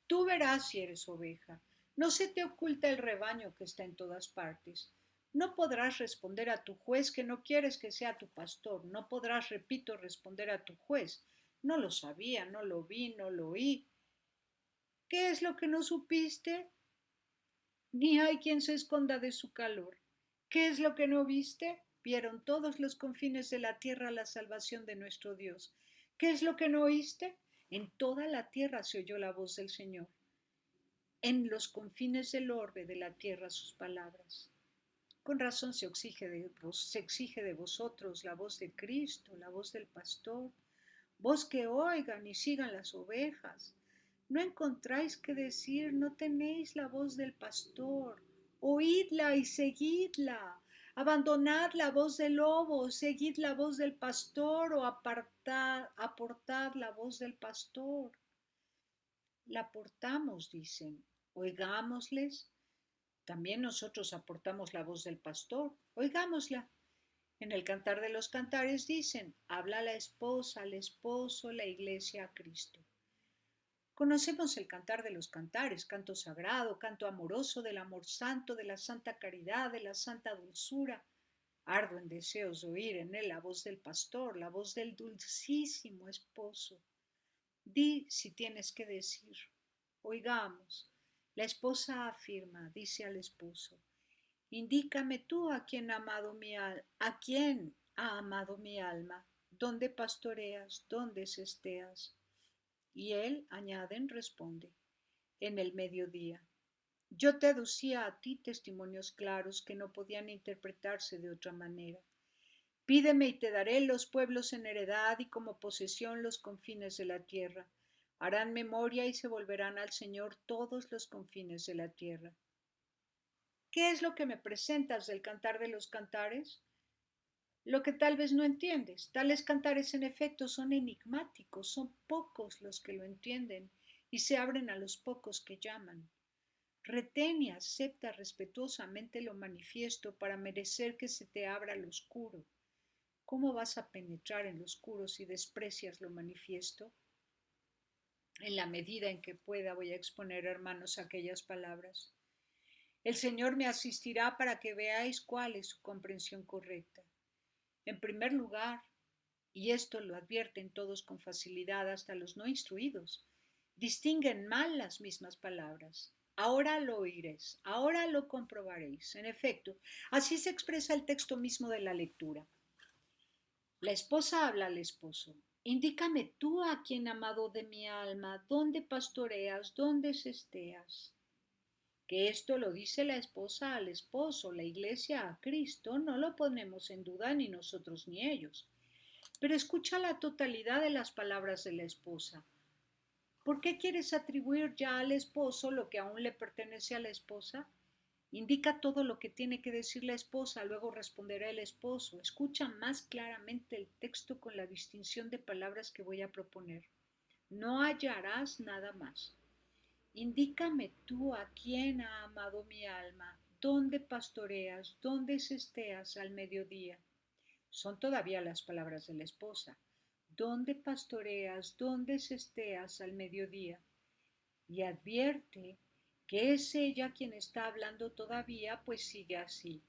Tú verás si eres oveja. No se te oculta el rebaño que está en todas partes. No podrás responder a tu juez que no quieres que sea tu pastor. No podrás, repito, responder a tu juez. No lo sabía, no lo vi, no lo oí. ¿Qué es lo que no supiste? Ni hay quien se esconda de su calor. ¿Qué es lo que no viste? Vieron todos los confines de la tierra la salvación de nuestro Dios. ¿Qué es lo que no oíste? En toda la tierra se oyó la voz del Señor. En los confines del orbe de la tierra sus palabras. Con razón se exige de vosotros la voz de Cristo, la voz del pastor, voz que oigan y sigan las ovejas. No encontráis que decir, no tenéis la voz del pastor, oídla y seguidla. Abandonad la voz del lobo, seguid la voz del pastor o aportad la voz del pastor. La portamos, dicen, oigámosles. También nosotros aportamos la voz del pastor, oigámosla. En el Cantar de los Cantares dicen, habla la esposa, al esposo, la iglesia a Cristo. Conocemos el Cantar de los Cantares, canto sagrado, canto amoroso del amor santo, de la santa caridad, de la santa dulzura. Ardo en deseos de oír en él la voz del pastor, la voz del dulcísimo esposo. Di si tienes que decir. Oigamos. La esposa afirma, dice al esposo, indícame tú a quién ha amado a quién ha amado mi alma, dónde pastoreas, dónde sesteas. Y él, añaden, responde, en el mediodía. Yo te aducía a ti testimonios claros que no podían interpretarse de otra manera. Pídeme y te daré los pueblos en heredad y como posesión los confines de la tierra. Harán memoria y se volverán al Señor todos los confines de la tierra. ¿Qué es lo que me presentas del Cantar de los Cantares? Lo que tal vez no entiendes. Tales cantares en efecto son enigmáticos, son pocos los que lo entienden y se abren a los pocos que llaman. Retén y acepta respetuosamente lo manifiesto para merecer que se te abra lo oscuro. ¿Cómo vas a penetrar en lo oscuro si desprecias lo manifiesto? En la medida en que pueda voy a exponer, hermanos, aquellas palabras. El Señor me asistirá para que veáis cuál es su comprensión correcta. En primer lugar, y esto lo advierten todos con facilidad, hasta los no instruidos, distinguen mal las mismas palabras. Ahora lo oiréis, ahora lo comprobaréis. En efecto, así se expresa el texto mismo de la lectura. La esposa habla al esposo. Indícame tú a quien amado de mi alma, dónde pastoreas, dónde sesteas. Que esto lo dice la esposa al esposo, la iglesia a Cristo, no lo ponemos en duda ni nosotros ni ellos. Pero escucha la totalidad de las palabras de la esposa. ¿Por qué quieres atribuir ya al esposo lo que aún le pertenece a la esposa? Indica todo lo que tiene que decir la esposa, luego responderá el esposo. Escucha más claramente el texto con la distinción de palabras que voy a proponer. No hallarás nada más. Indícame tú a quién ha amado mi alma, dónde pastoreas, dónde sesteas al mediodía. Son todavía las palabras de la esposa. ¿Dónde pastoreas, dónde sesteas al mediodía? Y advierte que es ella quien está hablando todavía, pues sigue así.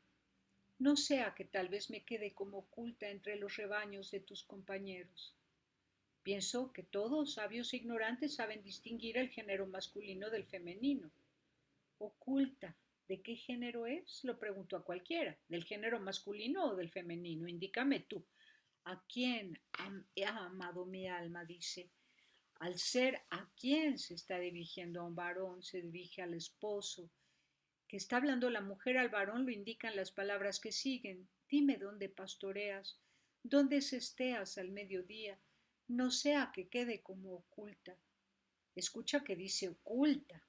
No sea que tal vez me quede como oculta entre los rebaños de tus compañeros. Pienso que todos, sabios e ignorantes, saben distinguir el género masculino del femenino. Oculta, ¿de qué género es? Lo pregunto a cualquiera. ¿Del género masculino o del femenino? Indícame tú. ¿A quién ha amado mi alma? Dice. Al ser a quién se está dirigiendo a un varón, se dirige al esposo. Que está hablando la mujer al varón lo indican las palabras que siguen. Dime dónde pastoreas, dónde sesteas al mediodía, no sea que quede como oculta. Escucha que dice oculta,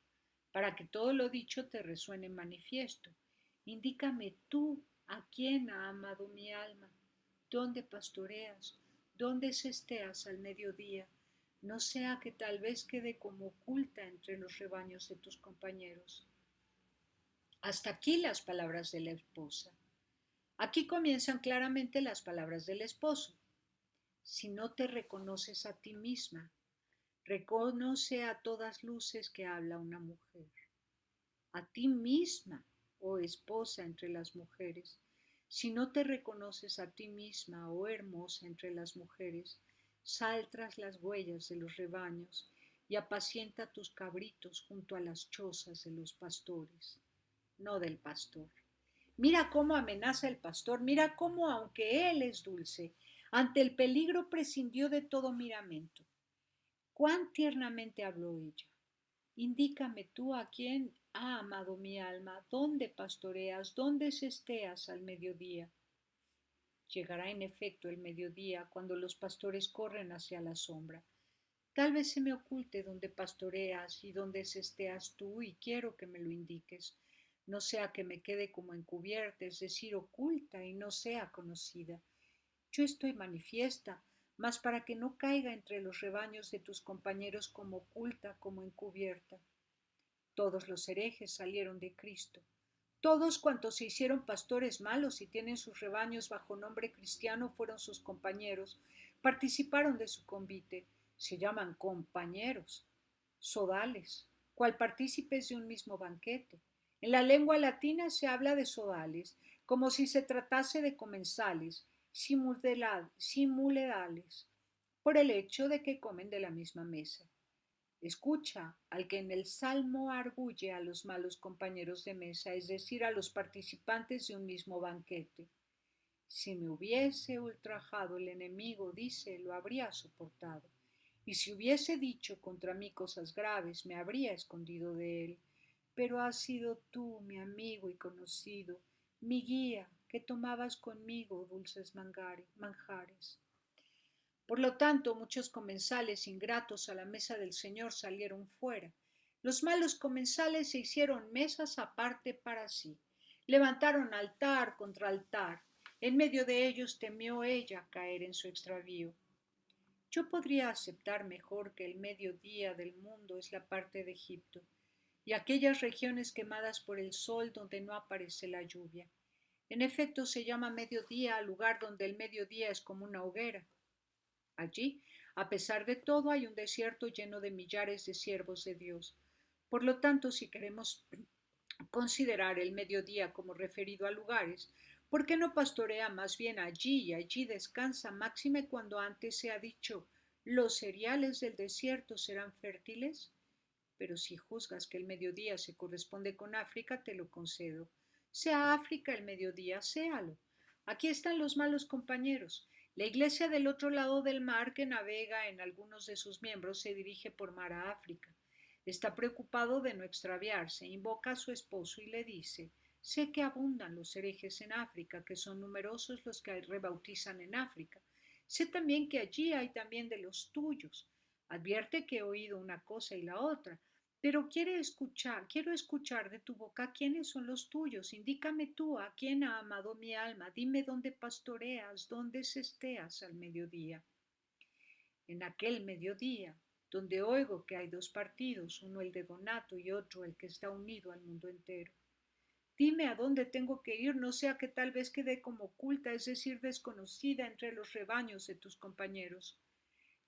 para que todo lo dicho te resuene manifiesto. Indícame tú a quién ha amado mi alma, dónde pastoreas, dónde sesteas al mediodía, no sea que tal vez quede como oculta entre los rebaños de tus compañeros. Hasta aquí las palabras de la esposa. Aquí comienzan claramente las palabras del esposo. si no te reconoces a ti misma? Reconoce a todas luces que habla una mujer. A ti misma, oh esposa entre las mujeres. Si no te reconoces a ti misma, oh hermosa entre las mujeres, sal tras las huellas de los rebaños y apacienta tus cabritos junto a las chozas de los pastores, no del pastor. Mira cómo amenaza el pastor, mira cómo, aunque él es dulce, ante el peligro prescindió de todo miramento. Cuán tiernamente habló ella. Indícame tú a quién ha amado mi alma, dónde pastoreas, dónde sesteas al mediodía. Llegará en efecto el mediodía cuando los pastores corren hacia la sombra. Tal vez se me oculte donde pastoreas y donde sesteas tú y quiero que me lo indiques. No sea que me quede como encubierta, es decir, oculta y no sea conocida. Yo estoy manifiesta, mas para que no caiga entre los rebaños de tus compañeros como oculta, como encubierta. Todos los herejes salieron de Cristo. Todos cuantos se hicieron pastores malos y tienen sus rebaños bajo nombre cristiano fueron sus compañeros, participaron de su convite, se llaman compañeros, sodales, cual partícipes de un mismo banquete. En la lengua latina se habla de sodales, como si se tratase de comensales, simuledales, por el hecho de que comen de la misma mesa. Escucha al que en el Salmo arguye a los malos compañeros de mesa, es decir, a los participantes de un mismo banquete. Si me hubiese ultrajado el enemigo, dice, lo habría soportado. Y si hubiese dicho contra mí cosas graves, me habría escondido de él. Pero has sido tú, mi amigo y conocido, mi guía, que tomabas conmigo dulces manjares. Por lo tanto, muchos comensales ingratos a la mesa del Señor salieron fuera. Los malos comensales se hicieron mesas aparte para sí. Levantaron altar contra altar. En medio de ellos temió ella caer en su extravío. Yo podría aceptar mejor que el mediodía del mundo es la parte de Egipto y aquellas regiones quemadas por el sol donde no aparece la lluvia. En efecto, se llama mediodía al lugar donde el mediodía es como una hoguera. Allí, a pesar de todo, hay un desierto lleno de millares de siervos de Dios. Por lo tanto, si queremos considerar el mediodía como referido a lugares, ¿por qué no pastorea más bien allí y allí descansa, máxime cuando antes se ha dicho, los cereales del desierto serán fértiles? Pero si juzgas que el mediodía se corresponde con África, te lo concedo. Sea África el mediodía, séalo. Aquí están los malos compañeros. La iglesia del otro lado del mar que navega en algunos de sus miembros se dirige por mar a África. Está preocupado de no extraviarse, invoca a su esposo y le dice, sé que abundan los herejes en África, que son numerosos los que rebautizan en África. Sé también que allí hay también de los tuyos. Advierte que he oído una cosa y la otra, pero quiero escuchar de tu boca quiénes son los tuyos. Indícame tú a quién ha amado mi alma. Dime dónde pastoreas, dónde sesteas al mediodía. En aquel mediodía, donde oigo que hay dos partidos, uno el de Donato y otro el que está unido al mundo entero. Dime a dónde tengo que ir, no sea que tal vez quede como oculta, es decir, desconocida entre los rebaños de tus compañeros.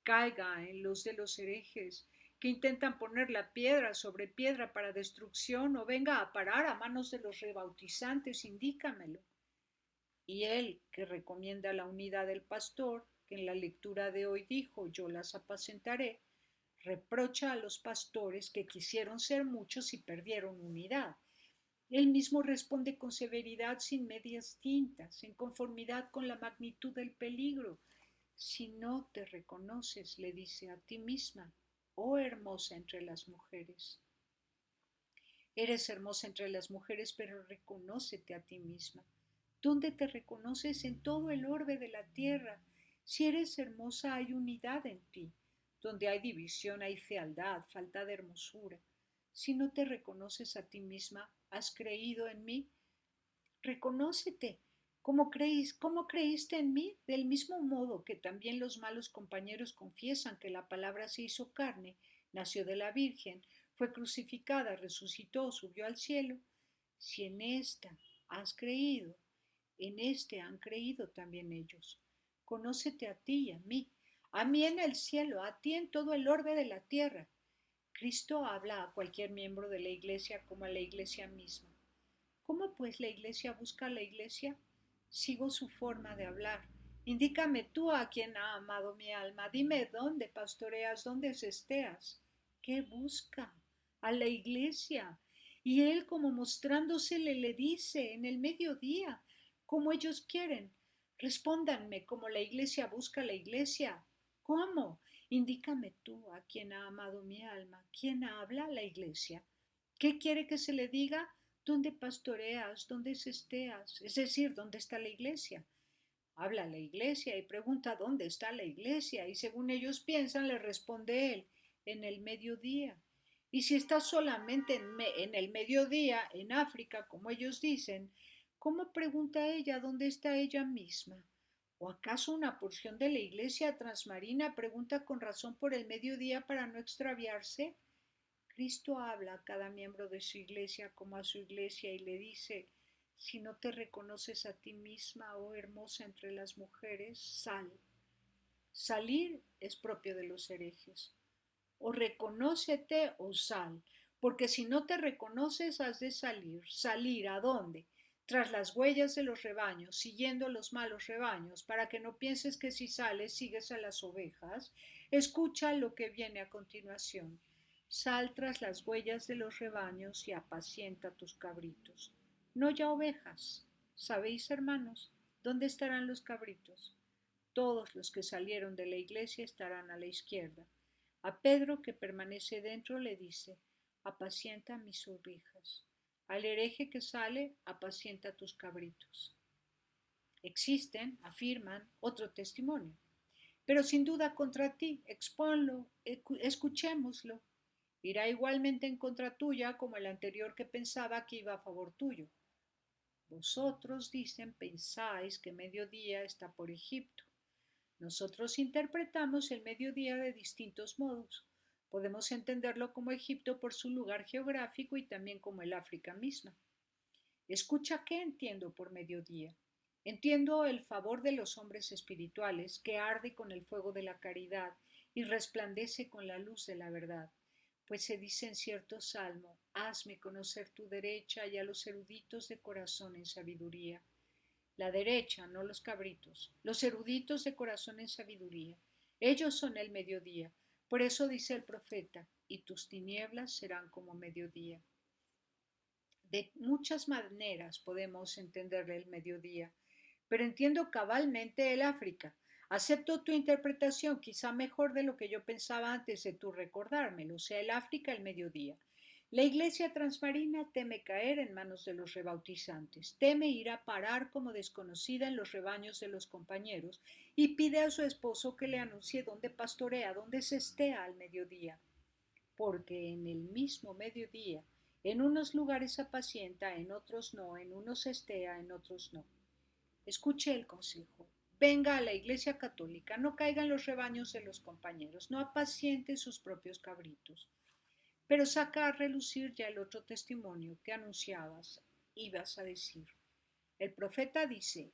Caiga en los de los herejes, que intentan poner la piedra sobre piedra para destrucción, o venga a parar a manos de los rebautizantes, indícamelo. Y él, que recomienda la unidad del pastor, que en la lectura de hoy dijo, yo las apacentaré, reprocha a los pastores que quisieron ser muchos y perdieron unidad. Él mismo responde con severidad sin medias tintas, en conformidad con la magnitud del peligro. Si no te reconoces, le dice a ti misma, oh hermosa entre las mujeres. Eres hermosa entre las mujeres, pero reconócete a ti misma. ¿Dónde te reconoces? En todo el orbe de la tierra. Si eres hermosa, hay unidad en ti. Donde hay división, hay fealdad, falta de hermosura. Si no te reconoces a ti misma, ¿has creído en mí? Reconócete. ¿Cómo creíste en mí? Del mismo modo que también los malos compañeros confiesan que la palabra se hizo carne, nació de la Virgen, fue crucificada, resucitó, subió al cielo. Si en esta has creído, en este han creído también ellos. Conócete a ti y a mí en el cielo, a ti en todo el orbe de la tierra. Cristo habla a cualquier miembro de la iglesia como a la iglesia misma. ¿Cómo pues la iglesia busca a la iglesia? Sigo su forma de hablar. Indícame tú a quien ha amado mi alma. Dime dónde pastoreas, dónde cesteas. ¿Qué busca? A la iglesia. Y él, como mostrándosele, le dice en el mediodía, como ellos quieren. Respóndanme como la iglesia busca a la iglesia. ¿Cómo? Indícame tú a quien ha amado mi alma. ¿Quién habla a la iglesia? ¿Qué quiere que se le diga? ¿Dónde pastoreas? ¿Dónde cesteas? Es decir, ¿dónde está la iglesia? Habla la iglesia y pregunta dónde está la iglesia y según ellos piensan le responde él, en el mediodía. Y si está solamente en el mediodía, en África, como ellos dicen, ¿cómo pregunta ella dónde está ella misma? ¿O acaso una porción de la iglesia transmarina pregunta con razón por el mediodía para no extraviarse? Cristo habla a cada miembro de su iglesia como a su iglesia y le dice, si no te reconoces a ti misma, oh hermosa entre las mujeres, sal. Salir es propio de los herejes. O reconócete o sal, porque si no te reconoces has de salir. ¿Salir a dónde? Tras las huellas de los rebaños, siguiendo los malos rebaños, para que no pienses que si sales sigues a las ovejas. Escucha lo que viene a continuación. Sal tras las huellas de los rebaños y apacienta tus cabritos. No ya ovejas. ¿Sabéis, hermanos, dónde estarán los cabritos? Todos los que salieron de la iglesia estarán a la izquierda. A Pedro, que permanece dentro, le dice, apacienta mis ovejas. Al hereje que sale, apacienta tus cabritos. Existen, afirman, otro testimonio, pero sin duda contra ti, exponlo, escuchémoslo. Irá igualmente en contra tuya como el anterior que pensaba que iba a favor tuyo. Vosotros, dicen, pensáis que mediodía está por Egipto. Nosotros interpretamos el mediodía de distintos modos. Podemos entenderlo como Egipto por su lugar geográfico y también como el África misma. Escucha qué entiendo por mediodía. Entiendo el favor de los hombres espirituales que arde con el fuego de la caridad y resplandece con la luz de la verdad. Pues se dice en cierto salmo, hazme conocer tu derecha y a los eruditos de corazón en sabiduría. La derecha, no los cabritos, los eruditos de corazón en sabiduría. Ellos son el mediodía. Por eso dice el profeta, y tus tinieblas serán como mediodía. De muchas maneras podemos entenderle el mediodía, pero entiendo cabalmente el África. Acepto tu interpretación, quizá mejor de lo que yo pensaba antes de tu recordármelo, o sea, el África el mediodía. La iglesia transmarina teme caer en manos de los rebautizantes, teme ir a parar como desconocida en los rebaños de los compañeros y pide a su esposo que le anuncie dónde pastorea, dónde se estea al mediodía, porque en el mismo mediodía en unos lugares apacienta, en otros no, en unos estea, en otros no. Escuche el consejo. Venga a la iglesia católica, no caiga en los rebaños de los compañeros, no apaciente sus propios cabritos. Pero saca a relucir ya el otro testimonio que anunciabas, ibas a decir. El profeta dice,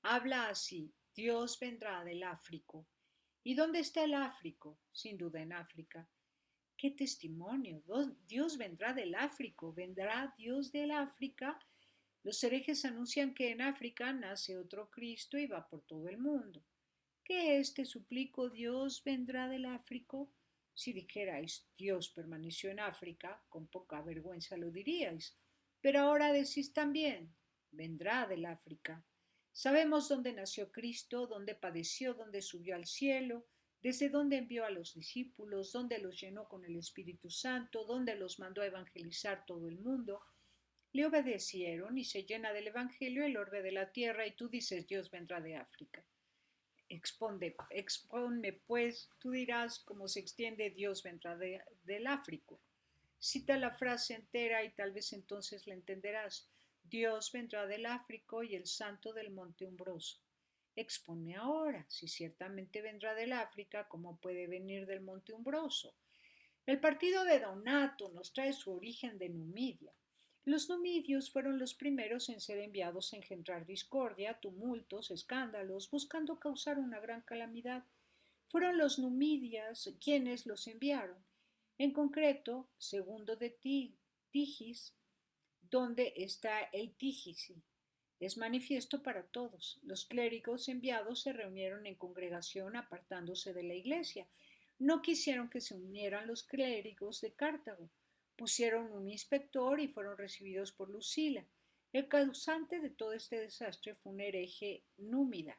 habla así, Dios vendrá del Áfrico. ¿Y dónde está el Áfrico? Sin duda en África. ¡Qué testimonio! Dios vendrá del Áfrico, vendrá Dios del África. Los herejes anuncian que en África nace otro Cristo y va por todo el mundo. ¿Qué es, te suplico, Dios vendrá del Áfrico? Si dijerais, Dios permaneció en África, con poca vergüenza lo diríais. Pero ahora decís también, vendrá del África. Sabemos dónde nació Cristo, dónde padeció, dónde subió al cielo, desde dónde envió a los discípulos, dónde los llenó con el Espíritu Santo, dónde los mandó a evangelizar todo el mundo. Le obedecieron y se llena del Evangelio el orbe de la tierra y tú dices Dios vendrá de África. Exponme pues, tú dirás cómo se extiende Dios vendrá del Áfrico. Cita la frase entera y tal vez entonces la entenderás. Dios vendrá del Áfrico y el santo del monte umbroso. Expone ahora, si ciertamente vendrá del África, ¿cómo puede venir del monte umbroso? El partido de Donato nos trae su origen de Numidia. Los numidios fueron los primeros en ser enviados a engendrar discordia, tumultos, escándalos, buscando causar una gran calamidad. Fueron los numidias quienes los enviaron. En concreto, segundo de Tigis, donde está el Tigisi. Es manifiesto para todos. Los clérigos enviados se reunieron en congregación apartándose de la iglesia. No quisieron que se unieran los clérigos de Cartago. Pusieron un inspector y fueron recibidos por Lucila. El causante de todo este desastre fue un hereje númida.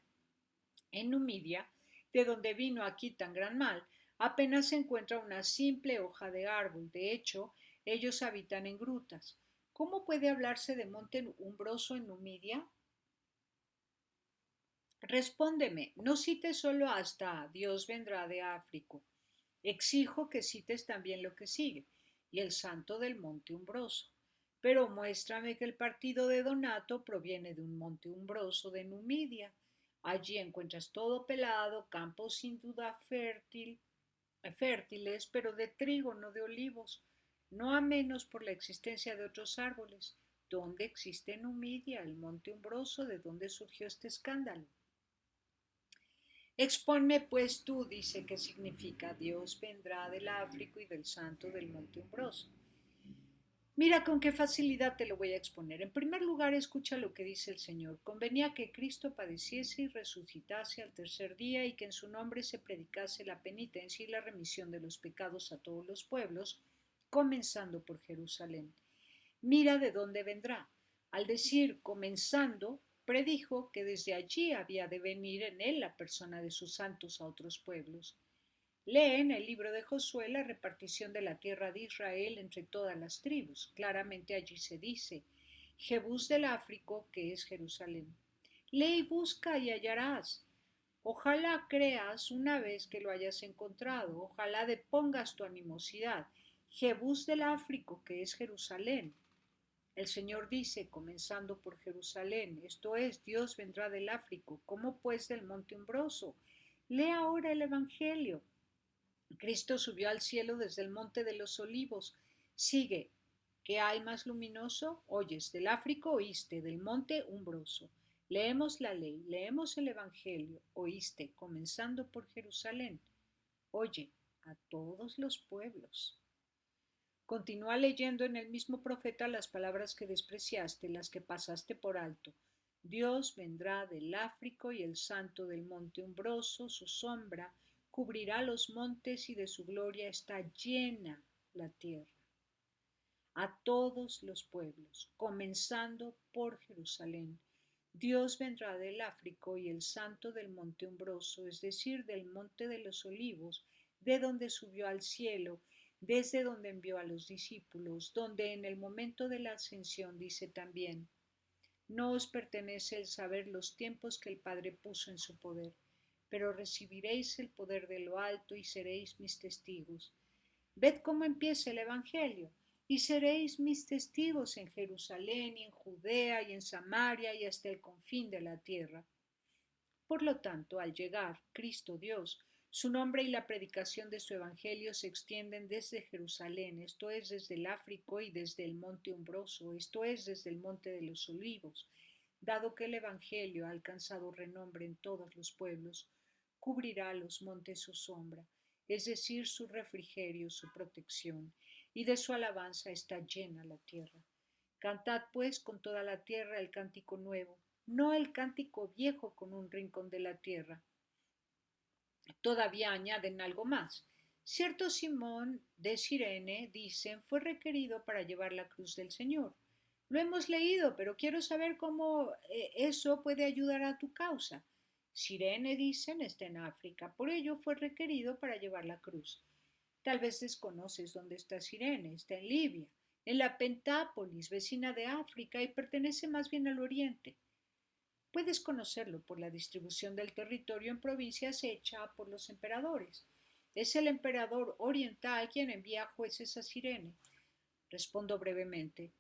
En Numidia, de donde vino aquí tan gran mal, apenas se encuentra una simple hoja de árbol. De hecho, ellos habitan en grutas. ¿Cómo puede hablarse de monte umbroso en Numidia? Respóndeme, no cites solo hasta Dios vendrá de África. Exijo que cites también lo que sigue, y el santo del monte umbroso. Pero muéstrame que el partido de Donato proviene de un monte umbroso de Numidia. Allí encuentras todo pelado, campos sin duda fértiles, pero de trigo, no de olivos, no a menos por la existencia de otros árboles. ¿Dónde existe Numidia, el monte umbroso? ¿De dónde surgió este escándalo? Exponme pues tú, dice, qué significa Dios vendrá del África y del santo del monte umbroso. Mira con qué facilidad te lo voy a exponer. En primer lugar, escucha lo que dice el Señor. Convenía que Cristo padeciese y resucitase al tercer día y que en su nombre se predicase la penitencia y la remisión de los pecados a todos los pueblos, comenzando por Jerusalén. Mira de dónde vendrá. Al decir comenzando, predijo que desde allí había de venir en él la persona de sus santos a otros pueblos. Lee en el libro de Josué la repartición de la tierra de Israel entre todas las tribus. Claramente allí se dice, Jebús del Áfrico, que es Jerusalén. Lee y busca y hallarás. Ojalá creas una vez que lo hayas encontrado, ojalá depongas tu animosidad. Jebús del Áfrico, que es Jerusalén. El Señor dice, comenzando por Jerusalén, esto es, Dios vendrá del Áfrico, ¿cómo pues del monte umbroso? Lee ahora el Evangelio. Cristo subió al cielo desde el monte de los olivos. Sigue. ¿Qué hay más luminoso? Oyes, del Áfrico oíste, del monte umbroso. Leemos la ley, leemos el Evangelio, oíste, comenzando por Jerusalén. Oye, a todos los pueblos. Continúa leyendo en el mismo profeta las palabras que despreciaste, las que pasaste por alto. Dios vendrá del Áfrico y el santo del monte umbroso, su sombra cubrirá los montes y de su gloria está llena la tierra. A todos los pueblos, comenzando por Jerusalén. Dios vendrá del Áfrico y el santo del monte umbroso, es decir, del monte de los olivos, de donde subió al cielo, desde donde envió a los discípulos, donde en el momento de la ascensión dice también, no os pertenece el saber los tiempos que el Padre puso en su poder, pero recibiréis el poder de lo alto y seréis mis testigos. Ved cómo empieza el Evangelio. Y seréis mis testigos en Jerusalén y en Judea y en Samaria y hasta el confín de la tierra. Por lo tanto, al llegar Cristo Dios, su nombre y la predicación de su Evangelio se extienden desde Jerusalén, esto es, desde el Áfrico y desde el monte umbroso, esto es, desde el monte de los olivos. Dado que el Evangelio ha alcanzado renombre en todos los pueblos, cubrirá los montes su sombra, es decir, su refrigerio, su protección, y de su alabanza está llena la tierra. Cantad pues con toda la tierra el cántico nuevo, no el cántico viejo con un rincón de la tierra. Todavía añaden algo más. Cierto Simón de Cirene, dicen, fue requerido para llevar la cruz del Señor. Lo hemos leído, pero quiero saber cómo eso puede ayudar a tu causa. Cirene, dicen, está en África, por ello fue requerido para llevar la cruz. Tal vez desconoces dónde está Cirene, está en Libia, en la Pentápolis, vecina de África, y pertenece más bien al oriente. Puedes conocerlo por la distribución del territorio en provincias hecha por los emperadores. Es el emperador oriental quien envía jueces a Cirene. Respondo brevemente.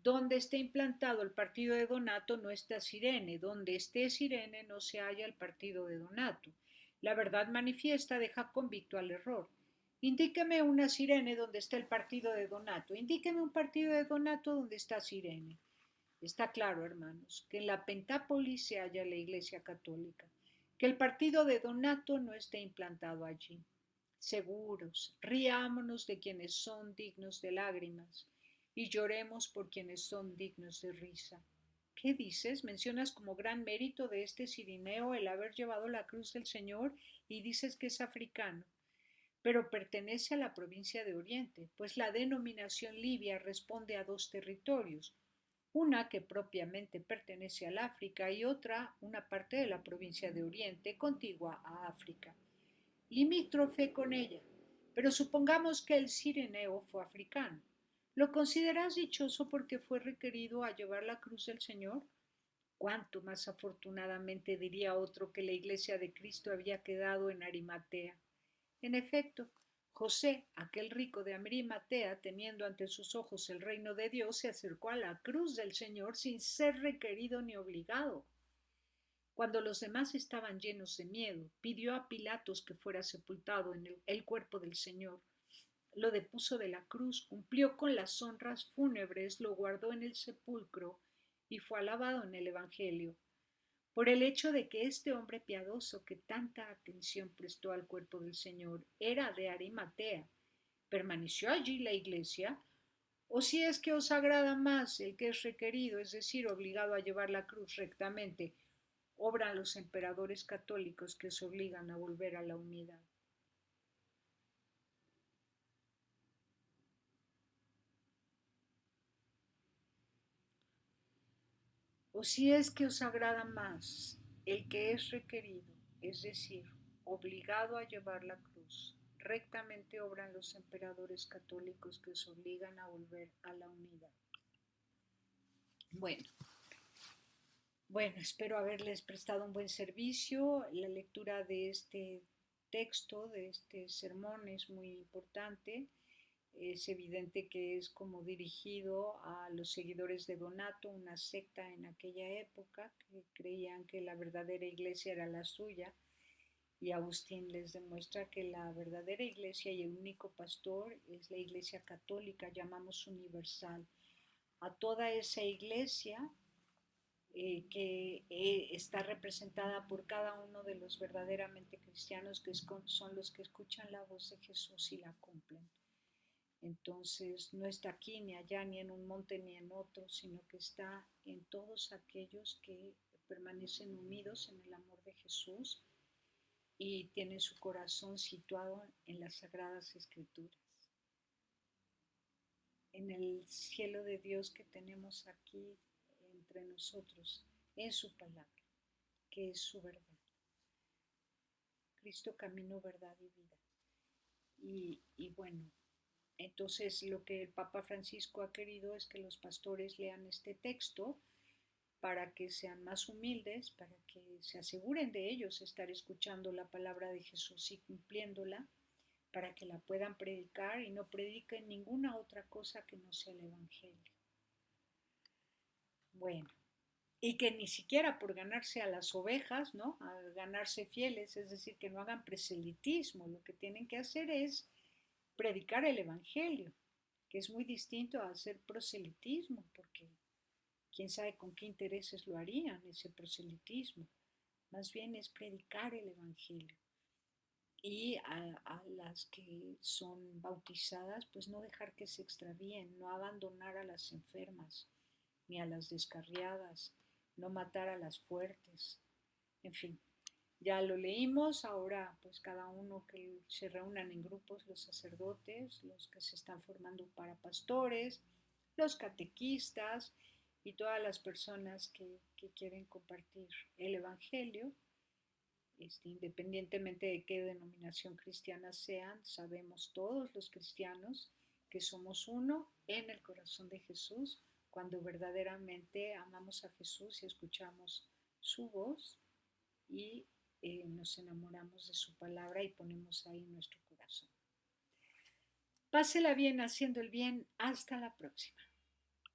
Donde esté implantado el partido de Donato no está Cirene, donde esté Cirene no se halla el partido de Donato. La verdad manifiesta deja convicto al error. Indíqueme una Cirene donde está el partido de Donato. Indíqueme un partido de Donato donde está Cirene. Está claro, hermanos, que en la Pentápolis se halla la Iglesia Católica, que el partido de Donato no está implantado allí. Seguros, riámonos de quienes son dignos de lágrimas y lloremos por quienes son dignos de risa. ¿Qué dices? Mencionas como gran mérito de este Cirineo el haber llevado la cruz del Señor y dices que es africano, pero pertenece a la provincia de Oriente, pues la denominación libia responde a dos territorios, una que propiamente pertenece al África y otra una parte de la provincia de Oriente contigua a África, limítrofe con ella. Pero supongamos que el Cireneo fue africano. ¿Lo consideras dichoso porque fue requerido a llevar la cruz del Señor? Cuánto más afortunadamente diría otro que la iglesia de Cristo había quedado en Arimatea. En efecto, José, aquel rico de Arimatea, teniendo ante sus ojos el reino de Dios, se acercó a la cruz del Señor sin ser requerido ni obligado. Cuando los demás estaban llenos de miedo, pidió a Pilatos que fuera sepultado en el cuerpo del Señor. Lo depuso de la cruz, cumplió con las honras fúnebres, lo guardó en el sepulcro y fue alabado en el Evangelio por el hecho de que este hombre piadoso que tanta atención prestó al cuerpo del Señor era de Arimatea. ¿Permaneció allí la iglesia? ¿O si es que os agrada más el que es requerido, es decir, obligado a llevar la cruz rectamente, obran los emperadores católicos que os obligan a volver a la unidad? ¿O si es que os agrada más el que es requerido, es decir, obligado a llevar la cruz? Rectamente obran los emperadores católicos que os obligan a volver a la unidad. Bueno, espero haberles prestado un buen servicio. La lectura de este texto, de este sermón, es muy importante. Es evidente que es como dirigido a los seguidores de Donato, una secta en aquella época que creían que la verdadera iglesia era la suya, y Agustín les demuestra que la verdadera iglesia y el único pastor es la iglesia católica, llamamos universal. A toda esa iglesia que está representada por cada uno de los verdaderamente cristianos, que son los que escuchan la voz de Jesús y la cumplen. Entonces no está aquí ni allá, ni en un monte ni en otro, sino que está en todos aquellos que permanecen unidos en el amor de Jesús y tienen su corazón situado en las sagradas escrituras, en el cielo de Dios que tenemos aquí entre nosotros, en su palabra, que es su verdad. Cristo, camino, verdad y vida. Y bueno, entonces lo que el Papa Francisco ha querido es que los pastores lean este texto para que sean más humildes, para que se aseguren de ellos estar escuchando la palabra de Jesús y cumpliéndola, para que la puedan predicar y no prediquen ninguna otra cosa que no sea el Evangelio. Bueno, y que ni siquiera por ganarse a las ovejas, ¿no? A ganarse fieles, es decir, que no hagan proselitismo, lo que tienen que hacer es predicar el Evangelio, que es muy distinto a hacer proselitismo, porque quién sabe con qué intereses lo harían ese proselitismo. Más bien es predicar el Evangelio. Y a las que son bautizadas, pues no dejar que se extravíen, no abandonar a las enfermas, ni a las descarriadas, no matar a las fuertes, en fin. Ya lo leímos, ahora pues cada uno que se reúnan en grupos, los sacerdotes, los que se están formando para pastores, los catequistas y todas las personas que quieren compartir el Evangelio, independientemente de qué denominación cristiana sean, sabemos todos los cristianos que somos uno en el corazón de Jesús cuando verdaderamente amamos a Jesús y escuchamos su voz y nos enamoramos de su palabra y ponemos ahí nuestro corazón. Pásela bien haciendo el bien. Hasta la próxima.